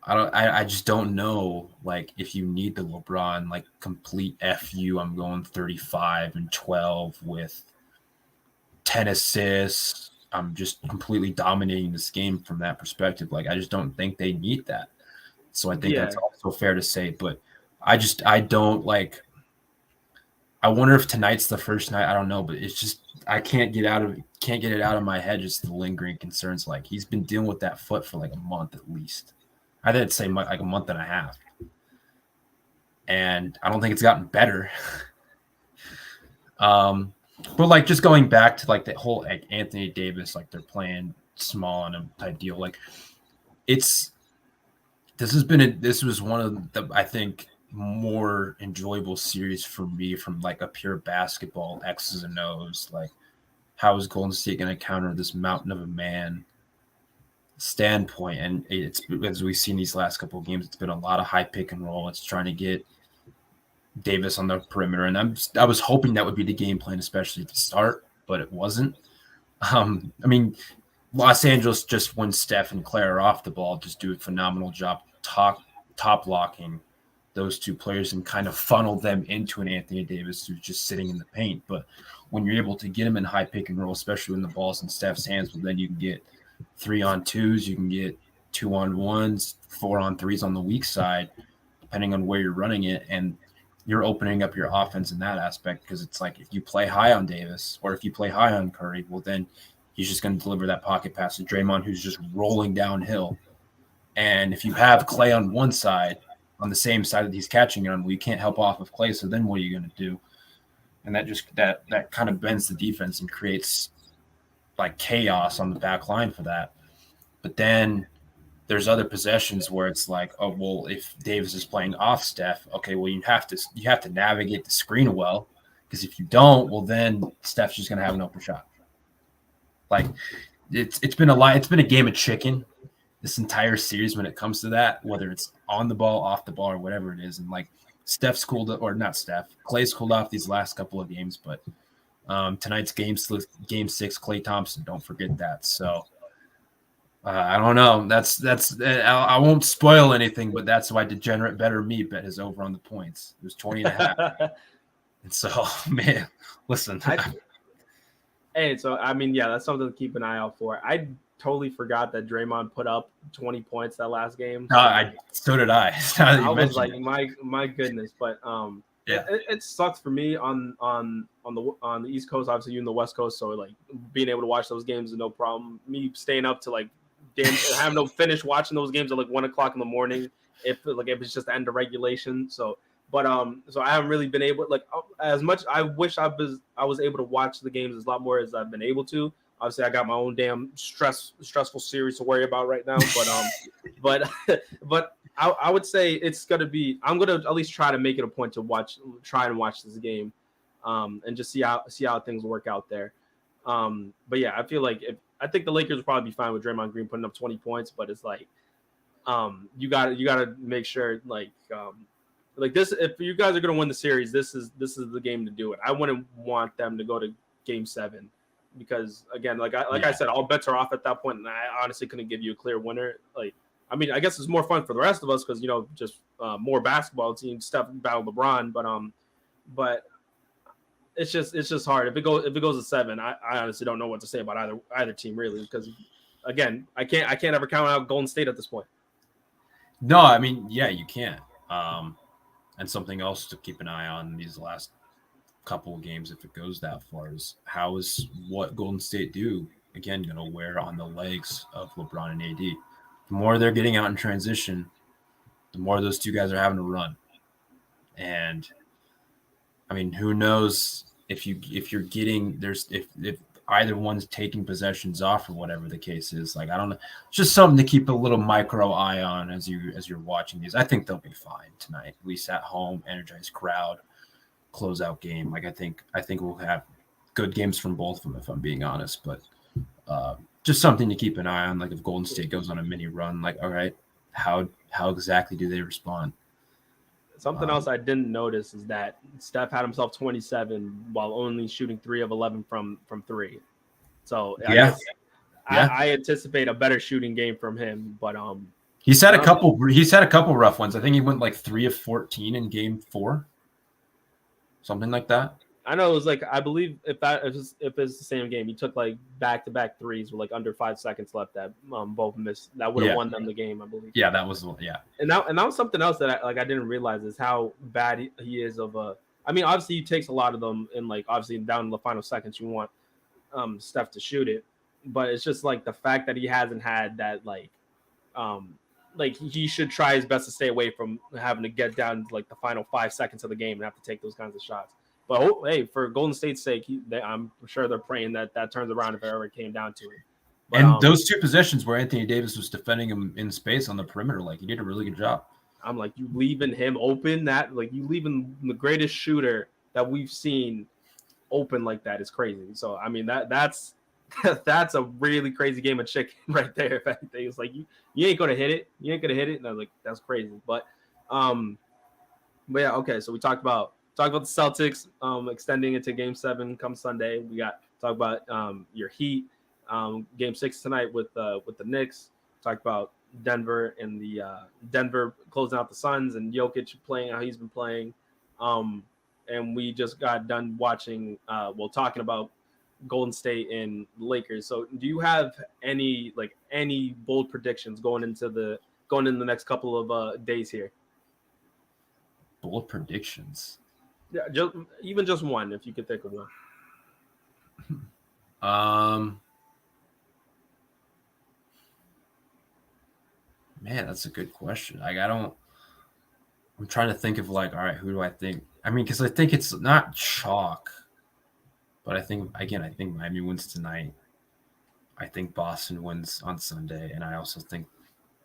I just don't know, like, if you need the LeBron, like, complete FU, I'm going 35 and 12 with 10 assists. I'm just completely dominating this game from that perspective. Like, I just don't think they need that. So I think that's also fair to say. But I don't, like, I wonder if tonight's the first night. I don't know, but it's just I can't get it out of my head, just the lingering concerns. Like, he's been dealing with that foot for, like, a month at least. I think I'd say like a month and a half. And I don't think it's gotten better. But like just going back to like the whole like Anthony Davis, like they're playing small on him type deal. Like it's this was one of the, I think, more enjoyable series for me from like a pure basketball X's and O's. Like, how is Golden State going to counter this mountain of a man standpoint? And it's, as we've seen these last couple of games, it's been a lot of high pick and roll. It's trying to get Davis on the perimeter, and I was hoping that would be the game plan, especially at the start, but it wasn't. I mean, Los Angeles, just when Steph and Claire are off the ball, just do a phenomenal job top locking those two players and kind of funnel them into an Anthony Davis who's just sitting in the paint. But when you're able to get him in high pick and roll, especially when the ball's in Steph's hands, well, then you can get 3-on-2s, you can get 2-on-1s, 4-on-3s on the weak side, depending on where you're running it. And you're opening up your offense in that aspect, because it's like if you play high on Davis or if you play high on Curry, well, then he's just going to deliver that pocket pass to Draymond, who's just rolling downhill. And if you have Clay on one side, on the same side that he's catching it on, well, you can't help off of Clay, so then what are you going to do? And that kind of bends the defense and creates like chaos on the back line for that. But then there's other possessions where it's like, oh, well, if Davis is playing off Steph, okay, well, you have to navigate the screen well, because if you don't, well, then Steph's just going to have an open shot. Like, it's been a game of chicken this entire series when it comes to that, whether it's on the ball, off the ball, or whatever it is. And like Clay's cooled off these last couple of games, but tonight's game 6, Klay Thompson, don't forget that. So I don't know. I won't spoil anything, but that's why Degenerate Better Me bet is over on the points. It was 20.5. And so, man, listen. Hey, so I mean, yeah, that's something to keep an eye out for. I totally forgot that Draymond put up 20 points that last game. So did I. I was like, my goodness, but yeah, it sucks for me on the East Coast. Obviously, you in the West Coast, so like being able to watch those games is no problem. Me staying up to like having to finish watching those games at like 1:00 in the morning if it's just the end of regulation. So I haven't really been able, like, as much. I wish I was able to watch the games a lot more as I've been able to. Obviously, I got my own damn stressful series to worry about right now. But I would say it's gonna be. I'm gonna at least try to make it a point to watch this game, and just see how things work out there. But yeah, I feel like I think the Lakers will probably be fine with Draymond Green putting up 20 points, but it's like, you gotta make sure like this, if you guys are going to win the series, this is the game to do it. I wouldn't want them to go to game 7 because, again, I said, all bets are off at that point, and I honestly couldn't give you a clear winner. Like, I mean, I guess it's more fun for the rest of us because, just more basketball teams, Steph battle LeBron, but it's just hard. If it goes to 7, I honestly don't know what to say about either team really, because, again, I can't ever count out Golden State at this point. No, I mean, yeah, you can't. And something else to keep an eye on these last couple of games, if it goes that far, is how is what Golden State do, again, going to wear on the legs of LeBron and AD. The more they're getting out in transition, the more those two guys are having to run. And, I mean, who knows if you're getting – if either one's taking possessions off or whatever the case is. Like, I don't know. It's just something to keep a little micro eye on as you're watching these. I think they'll be fine tonight, at least at home, energized crowd, closeout game. Like, I think we'll have good games from both of them, if I'm being honest. But just something to keep an eye on. Like, if Golden State goes on a mini run, like, all right, how exactly do they respond? Something else I didn't notice is that Steph had himself 27 while only shooting 3 of 11 from 3. So I anticipate a better shooting game from him. But he's had a couple rough ones. I think he went like 3 of 14 in game 4, something like that. I know it was like, I believe if it's the same game, he took like back-to-back threes with like under 5 seconds left that both missed. That would have won them the game, I believe. Yeah, that was And that was something else that I didn't realize is how bad he is of a. I mean, obviously he takes a lot of them, and like obviously down in the final seconds you want Steph to shoot it, but it's just like the fact that he hasn't had that like he should try his best to stay away from having to get down to like the final 5 seconds of the game and have to take those kinds of shots. But hey, for Golden State's sake, I'm sure they're praying that turns around if it ever came down to it. But And those two positions where Anthony Davis was defending him in space on the perimeter, like he did a really good job. I'm like, you leaving him open, that like you leaving the greatest shooter that we've seen open like that is crazy. So I mean that's that's a really crazy game of chicken right there. If anything, it's like you ain't gonna hit it. You ain't gonna hit it. And I was like, that's crazy. But yeah, okay. So we talked about the Celtics extending into Game 7 come Sunday. We got talk about your Heat Game 6 tonight with the Knicks. Talk about Denver and the Denver closing out the Suns and Jokic playing how he's been playing. And we just got done watching, talking about Golden State and Lakers. So do you have any bold predictions going into the next couple of days here? Bold predictions? Yeah, just one, if you could think of one. Man, that's a good question. Like, I'm trying to think of all right, who do I think? I mean, because I think it's not chalk, but I think Miami wins tonight. I think Boston wins on Sunday, and I also think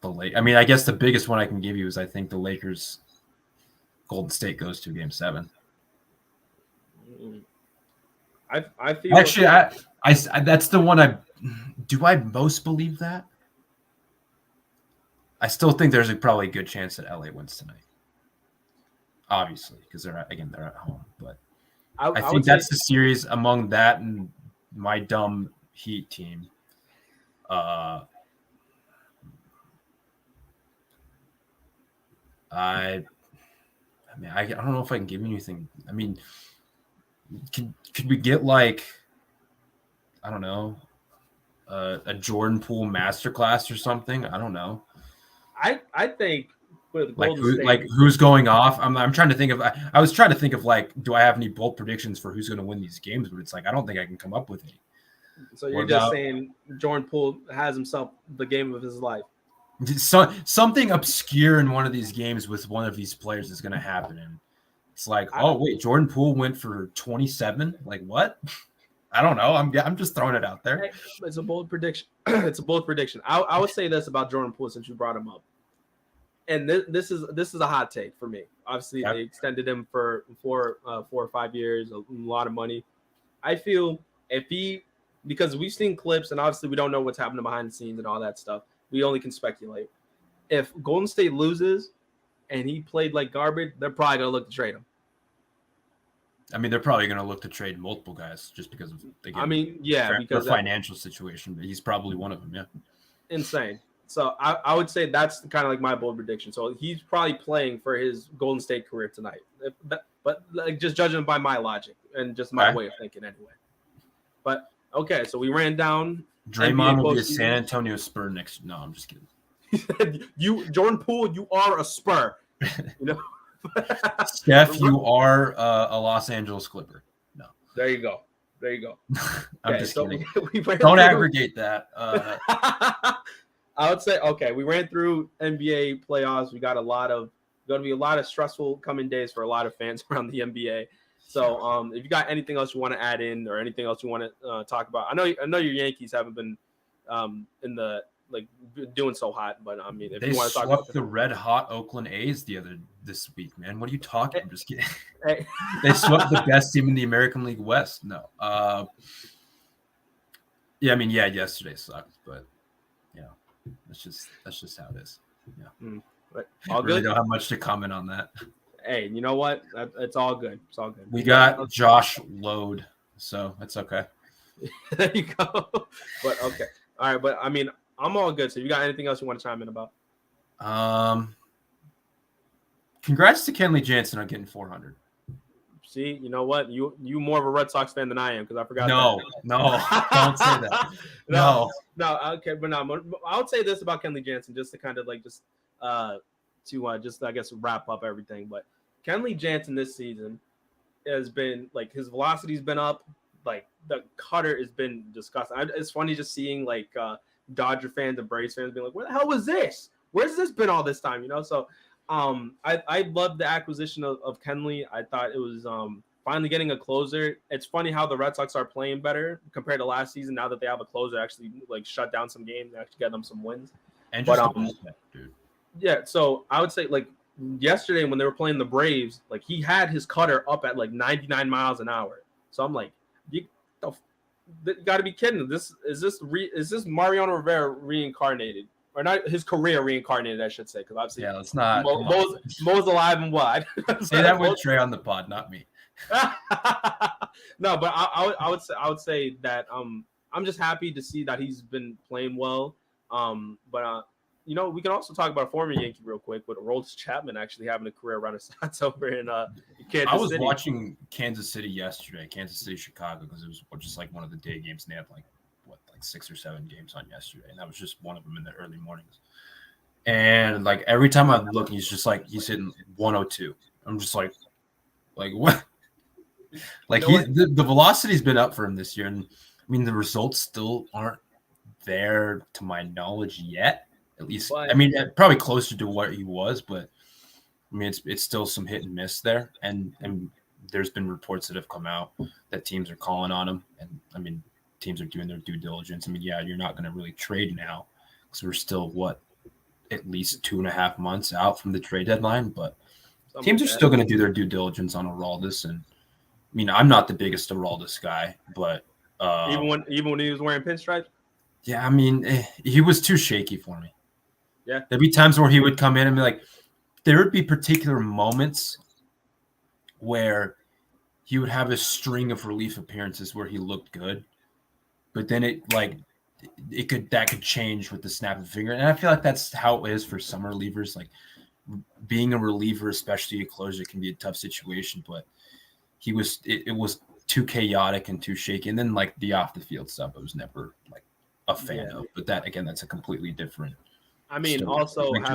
I mean, I guess the biggest one I can give you is I think the Lakers, Golden State goes to Game 7. I feel actually I that's the one I most believe that. I still think there's probably a good chance that LA wins tonight. Obviously, because they're at home. But I think that's the series among that and my dumb Heat team. I don't know if I can give you anything. I mean, could we get I don't know, a Jordan Poole masterclass or something? I don't know. I think with Golden State, who's going off? I'm trying to think of. I was trying to think of do I have any bold predictions for who's going to win these games? But it's I don't think I can come up with any. So you're just saying Jordan Poole has himself the game of his life. Something obscure in one of these games with one of these players is going to happen, and it's wait, Jordan Poole went for 27. Like what? I don't know. I'm just throwing it out there. It's a bold prediction. It's a bold prediction. I would say this about Jordan Poole since you brought him up, and this is a hot take for me. Obviously, They extended him for 4 or 5 years, a lot of money. I feel because we've seen clips, and obviously we don't know what's happening behind the scenes and all that stuff. We only can speculate. If Golden State loses and he played like garbage, they're probably gonna look to trade him. I mean, they're probably going to look to trade multiple guys just because of because the financial situation. But he's probably one of them. Yeah, insane. So I would say that's kind of my bold prediction. So he's probably playing for his Golden State career tonight. But just judging by my logic and just my way of thinking, anyway. But okay, so we ran down. Draymond will be a San Antonio Spur next. No, I'm just kidding. Jordan Poole, you are a Spur. You know. Steph, you are a Los Angeles Clipper. No. There you go. I'm just kidding. Don't aggregate that. I would say, we ran through NBA playoffs. We got going to be a lot of stressful coming days for a lot of fans around the NBA. So if you got anything else you want to add in or anything else you want to talk about, I know your Yankees haven't been in the doing so hot, but I mean, if they you want to talk about the red hot Oakland A's this week, man. What are you talking? I'm just kidding. Hey. They swept the best team in the American League West. No. Yesterday sucked, but that's just how it is. Yeah. But all good. Don't have much to comment on that. Hey, you know what? It's all good. It's all good. We got Josh Load, so it's okay. There you go. But okay. All right, but I mean, I'm all good. So you got anything else you want to chime in about? Congrats to Kenley Jansen on getting 400. See, you know what? You more of a Red Sox fan than I am because I forgot. No, don't say that. No. Okay, but no, I would say this about Kenley Jansen just to kind of I guess wrap up everything. But Kenley Jansen this season has been his velocity's been up. The cutter has been disgusting. It's funny just seeing Dodger fans and Braves fans being like, "Where the hell was this? Where's this been all this time?" So I love the acquisition of Kenley. I thought it was finally getting a closer. It's funny how the Red Sox are playing better compared to last season. Now that they have a closer, actually like shut down some games and actually get them some wins. And But just dude. yeah. So I would say like yesterday when they were playing the Braves, like he had his cutter up at like 99 miles an hour. So I'm like, you got to be kidding. Is this Mariano Rivera reincarnated? Or not his career reincarnated, I should say, because obviously let's not. Mo's alive and wide. Say that with Trey on the pod, not me. No, but I would say that I'm just happy to see that he's been playing well. But we can also talk about a former Yankee real quick with Aroldis Chapman actually having a career renaissance over in Kansas City. I was watching Kansas City yesterday, Kansas City, Chicago, because it was just like one of the day games, and they had like 6 or 7 games on yesterday, and that was just one of them in the early mornings. And like every time I look, he's hitting 102. I'm just like what? Like the velocity's been up for him this year, and I mean the results still aren't there to my knowledge yet. At least, I mean, probably closer to what he was, but I mean it's still some hit and miss there. And there's been reports that have come out that teams are calling on him, and I mean teams are doing their due diligence. I mean, yeah, you're not going to really trade now because we're still at least 2.5 months out from the trade deadline, but teams are still going to do their due diligence on Aroldis. And I mean, I'm not the biggest Aroldis guy, but even when he was wearing pinstripes, yeah, I mean, he was too shaky for me. Yeah, there'd be times where he would come in and be like, there would be particular moments where he would have a string of relief appearances where he looked good, but then that could change with the snap of the finger. And I feel like that's how it is for some relievers. Like being a reliever, especially a closer, can be a tough situation, but it was too chaotic and too shaky. And then like the off the field stuff, I was never like a fan of, but that's a completely different. I mean, story. Also like,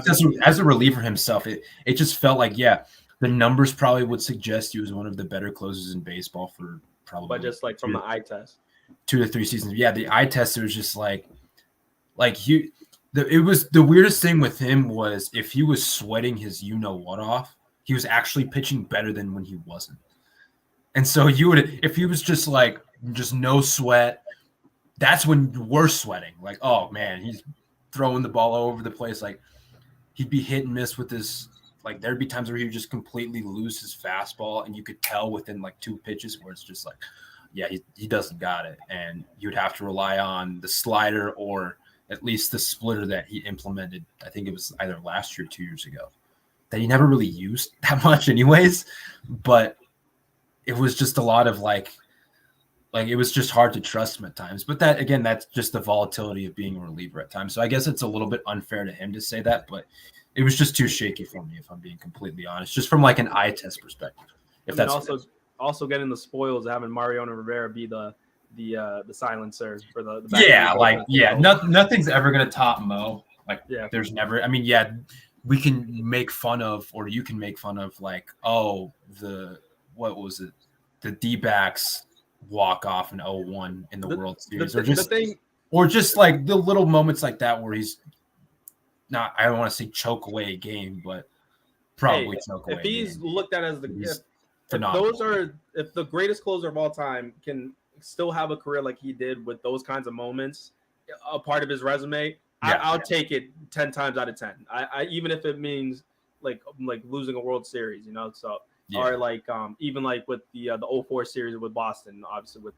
as a reliever himself, it just felt like, the numbers probably would suggest he was one of the better closers in baseball for probably. But just like from the eye test, 2 to 3 seasons. Yeah, the eye test, it was just it was the weirdest thing with him was if he was sweating his what off, he was actually pitching better than when he wasn't. And so if he was just no sweat, that's when we're sweating. Like, oh man, he's throwing the ball all over the place. Like he'd be hit and miss with this. Like there'd be times where he would just completely lose his fastball, and you could tell within like 2 pitches where it's just like, yeah, he doesn't got it. And you'd have to rely on the slider or at least the splitter that he implemented. I think it was either last year or 2 years ago that he never really used that much anyways. But it was just a lot of like it was just hard to trust him at times. But that, again, that's just the volatility of being a reliever at times. So I guess it's a little bit unfair to him to say that, but it was just too shaky for me, if I'm being completely honest, just from like an eye test perspective. If that's also getting the spoils of having Mariano Rivera be the silencer for the nothing's ever gonna top Mo. There's never. I mean, we can make fun of, or you can make fun of, like, what was it? The D-backs walk off in 0-1 in the World Series, or just like the little moments like that where he's not. I don't want to say choke away a game, but probably choke away. If he's looked at as if the greatest closer of all time can still have a career like he did with those kinds of moments, a part of his resume, I'll take it 10 times out of 10. I even if it means like losing a World Series, so. Yeah. Or even like with the 04 series with Boston, obviously with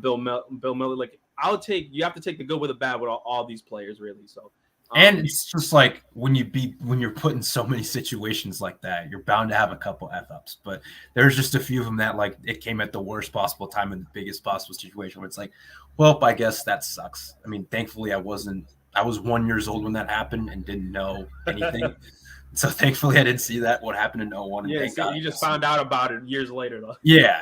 Bill Miller. Like you have to take the good with the bad with all these players, really. So and it's just like when you're put in so many situations like that, you're bound to have a couple F-ups. But there's just a few of them that like it came at the worst possible time in the biggest possible situation where it's like, well, I guess that sucks. I mean, thankfully I was 1 year old when that happened and didn't know anything. So thankfully I didn't see what happened in 01. Yeah, so you just found out about it years later, though. Yeah.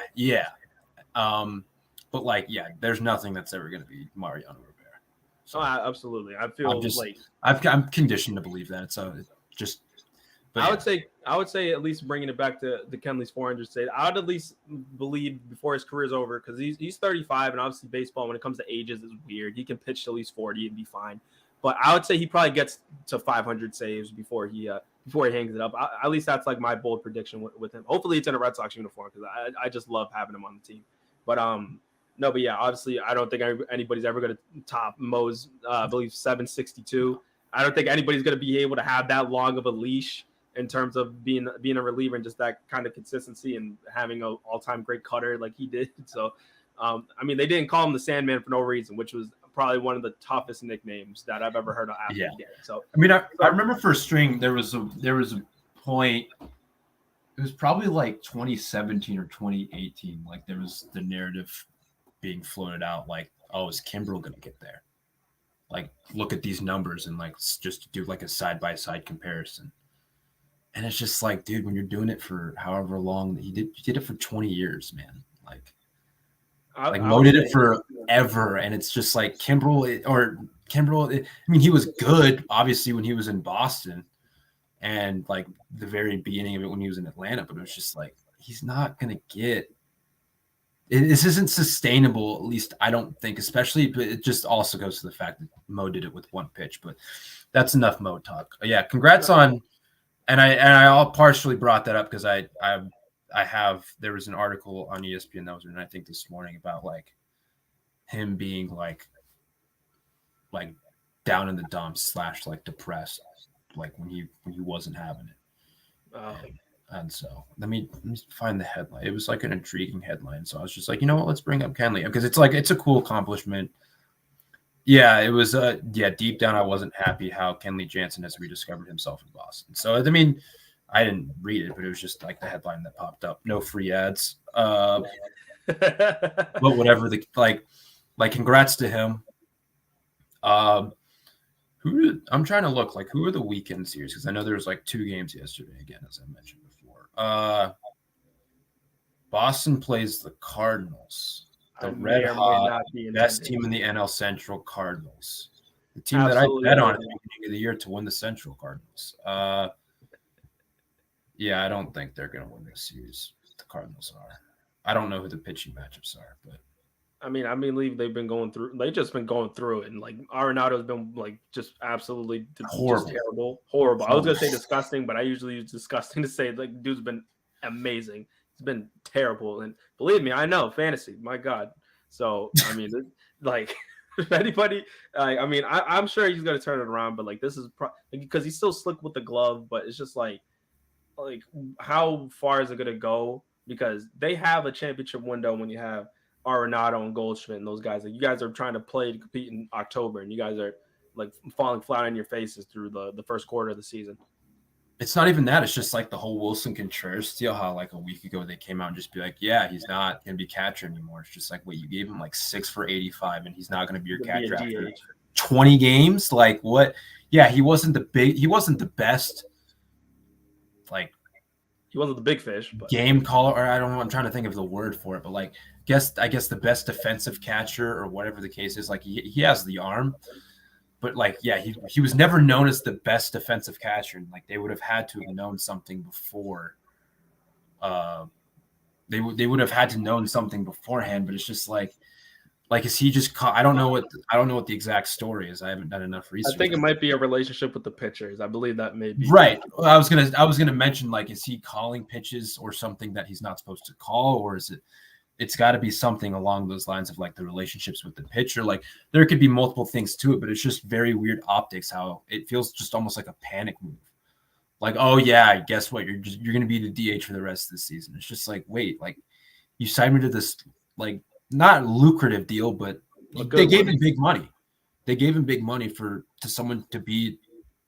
But there's nothing that's ever going to be Mariano Rivera. So absolutely, I feel I'm conditioned to believe that. So just, I would say at least bringing it back to the Kenley's 400 state, I would at least believe before his career's over, because he's 35, and obviously baseball when it comes to ages is weird. He can pitch till he's 40 and be fine. but I would say he probably gets to 500 saves before he hangs it up. At least that's like my bold prediction with him. Hopefully it's in a Red Sox uniform because I just love having him on the team. But no, but yeah, obviously I don't think anybody's ever going to top Mo's I believe 762. I don't think anybody's going to be able to have that long of a leash in terms of being a reliever and just that kind of consistency and having an all-time great cutter like he did. So, I mean, they didn't call him the Sandman for no reason, which was probably one of the toughest nicknames that I've ever heard of athletes get. So, I mean, I remember for string there was a point. It was probably like 2017 or 2018. Like there was the narrative being floated out, like, oh, is Kimbrel gonna get there? Like, look at these numbers and like just do like a side by side comparison. And it's just like, dude, when you're doing it for however long you did it for 20 years, man. Like Mo did it forever, and it's just like Kimbrel. I mean, he was good, obviously, when he was in Boston, and like the very beginning of it when he was in Atlanta. But it was just like he's not gonna get. This isn't sustainable, at least I don't think. Especially, but it just also goes to the fact that Mo did it with one pitch. But that's enough Mo talk. Yeah, congrats on. And I all partially brought that up because there was an article on ESPN that was written, I think, this morning about like him being like down in the dumps / like depressed, like when he wasn't having it. And so let me find the headline. It was like an intriguing headline. So I was just like, you know what, let's bring up Kenley because it's a cool accomplishment. Yeah, it was. Deep down, I wasn't happy how Kenley Jansen has rediscovered himself in Boston. So, I mean, I didn't read it, but it was just like the headline that popped up. No free ads. But whatever. Congrats to him. I'm trying to look like who are the weekend series because I know there was like 2 games yesterday again, as I mentioned before. Boston plays the Cardinals. The red hot best team in the NL Central, Cardinals. The team Absolutely. That I bet on at the beginning of the year to win the Central, Cardinals. Yeah, I don't think they're going to win this series. The Cardinals are. I don't know who the pitching matchups are, but I believe they've been going through. They've just been going through it, and like Arenado's been like just absolutely horrible. I was gonna say disgusting, but I usually use disgusting to say like dude's been amazing. It's been terrible, and believe me, I know fantasy. My God, so I mean, like if anybody, I'm sure he's gonna turn it around, but like this is because he's still slick with the glove, but it's just like how far is it gonna go? Because they have a championship window when you have Arenado and Goldschmidt and those guys. Like you guys are trying to play to compete in October, and you guys are like falling flat on your faces through the first quarter of the season. It's not even that. It's just like the whole Wilson Contreras deal. How like a week ago they came out and just be like, "Yeah, he's not going to be catcher anymore." It's just like, wait, you gave him like 6 for 85, and he's not going to be your catcher after 20 games. Like what? Yeah, he wasn't the best. Like he wasn't the big fish. But. Game caller, or I don't know. I'm trying to think of the word for it, but like, I guess the best defensive catcher or whatever the case is. Like he has the arm. But like, yeah, he was never known as the best defensive catcher. And like, they would have had to have known something before. They would have had to known something beforehand. But it's just like, is he just? I don't know what the exact story is. I haven't done enough research. I think it might be a relationship with the pitchers. I believe that may be right. I was gonna mention like, is he calling pitches or something that he's not supposed to call, or is it? It's got to be something along those lines of like the relationships with the pitcher. Like there could be multiple things to it, but it's just very weird optics. How it feels just almost like a panic move. Like, oh yeah, guess what? You're going to be the DH for the rest of the season. It's just like, wait, like you signed me to this like not lucrative deal, but they gave him big money. They gave him big money to someone to be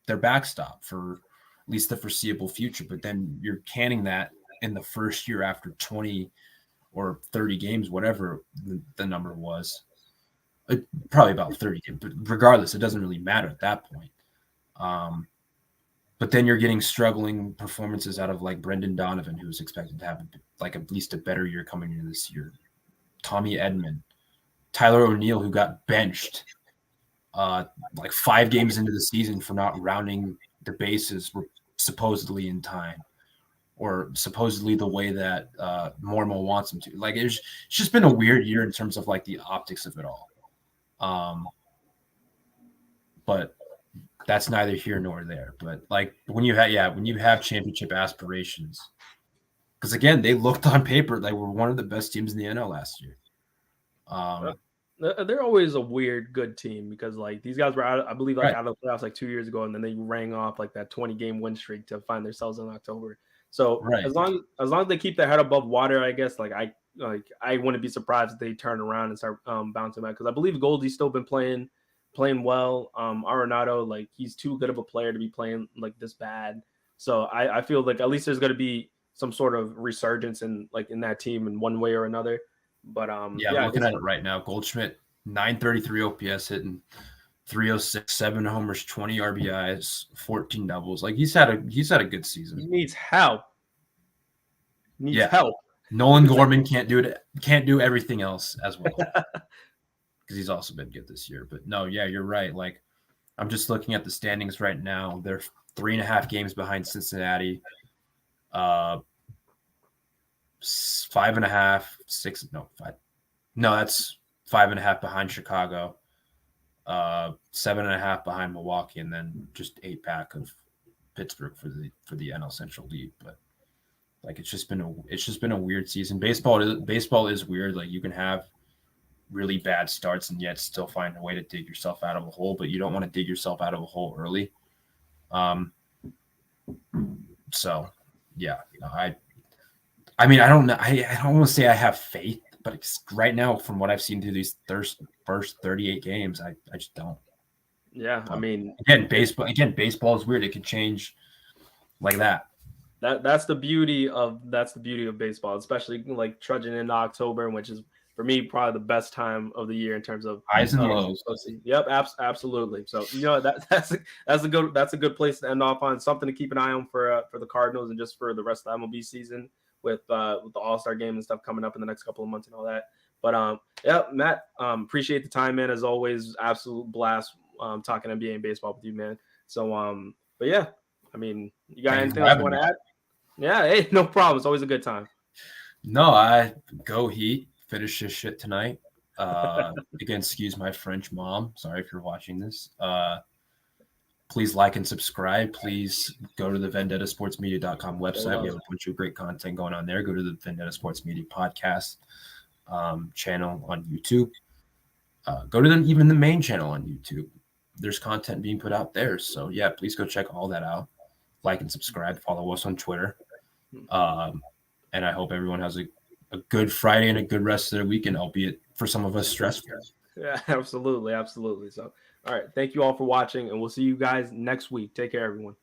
their backstop for at least the foreseeable future. But then you're canning that in the first year after 20 or 30 games, whatever the number was. Probably about 30 games, but regardless, it doesn't really matter at that point. But then you're getting struggling performances out of like Brendan Donovan, who's expected to have like at least a better year coming into this year. Tommy Edman, Tyler O'Neill, who got benched like 5 games into the season for not rounding the bases supposedly in time. Or supposedly the way that Mormo wants him to. Like it's just been a weird year in terms of like the optics of it all. But that's neither here nor there. But like when you have championship aspirations, because again, they looked on paper like were one of the best teams in the NL last year. They're always a weird good team because like these guys were out, I believe, like Right. out of the playoffs like 2 years ago, and then they rang off like that 20-game win streak to find themselves in October. So Right. as long as they keep their head above water, I guess I wouldn't be surprised if they turn around and start bouncing back because I believe Goldie's still been playing well. Arenado, like he's too good of a player to be playing like this bad. So I feel like at least there's going to be some sort of resurgence in that team in one way or another. But yeah, looking at it right now, Goldschmidt 933 OPS hitting 306, 7 homers, 20 RBIs, 14 doubles. Like he's had a good season. He needs help. Help. Nolan Gorman can't do everything else as well. Because he's also been good this year. But no, yeah, you're right. Like I'm just looking at the standings right now. They're 3.5 games behind Cincinnati. 5.5, 6, no, 5. No, that's 5.5 behind Chicago. 7.5 behind Milwaukee, and then just 8 back of Pittsburgh for the NL Central lead. But like it's just been a weird season. Baseball is weird. Like you can have really bad starts and yet still find a way to dig yourself out of a hole, but you don't want to dig yourself out of a hole early. So yeah, I mean, I don't know. I don't want to say I have faith, but right now, from what I've seen through these first 38 games, I just don't. Yeah, I mean, again, baseball is weird. It can change like that. That's the beauty of baseball, especially like trudging into October, which is for me probably the best time of the year in terms of highs and lows. Yep, absolutely. So that's a good place to end off on. Something to keep an eye on for the Cardinals and just for the rest of the MLB season with the All-Star game and stuff coming up in the next couple of months and all that. But yeah, Matt, appreciate the time, man. As always, absolute blast talking NBA and baseball with you, man. So but yeah, I mean, you got anything else you want to add? Yeah, hey, no problem. It's always a good time. No, I go Heat. Finish this shit tonight. Again, excuse my French mom. Sorry if you're watching this. Please like and subscribe. Please go to the vendettasportsmedia.com website. We have a bunch of great content going on there. Go to the Vendetta Sports Media podcast channel on YouTube. Go to even the main channel on YouTube. There's content being put out there. So yeah, please go check all that out. Like and subscribe. Follow us on Twitter. And I hope everyone has a good Friday and a good rest of their weekend, albeit for some of us stressful. Yeah, absolutely. So, all right. Thank you all for watching, and we'll see you guys next week. Take care, everyone.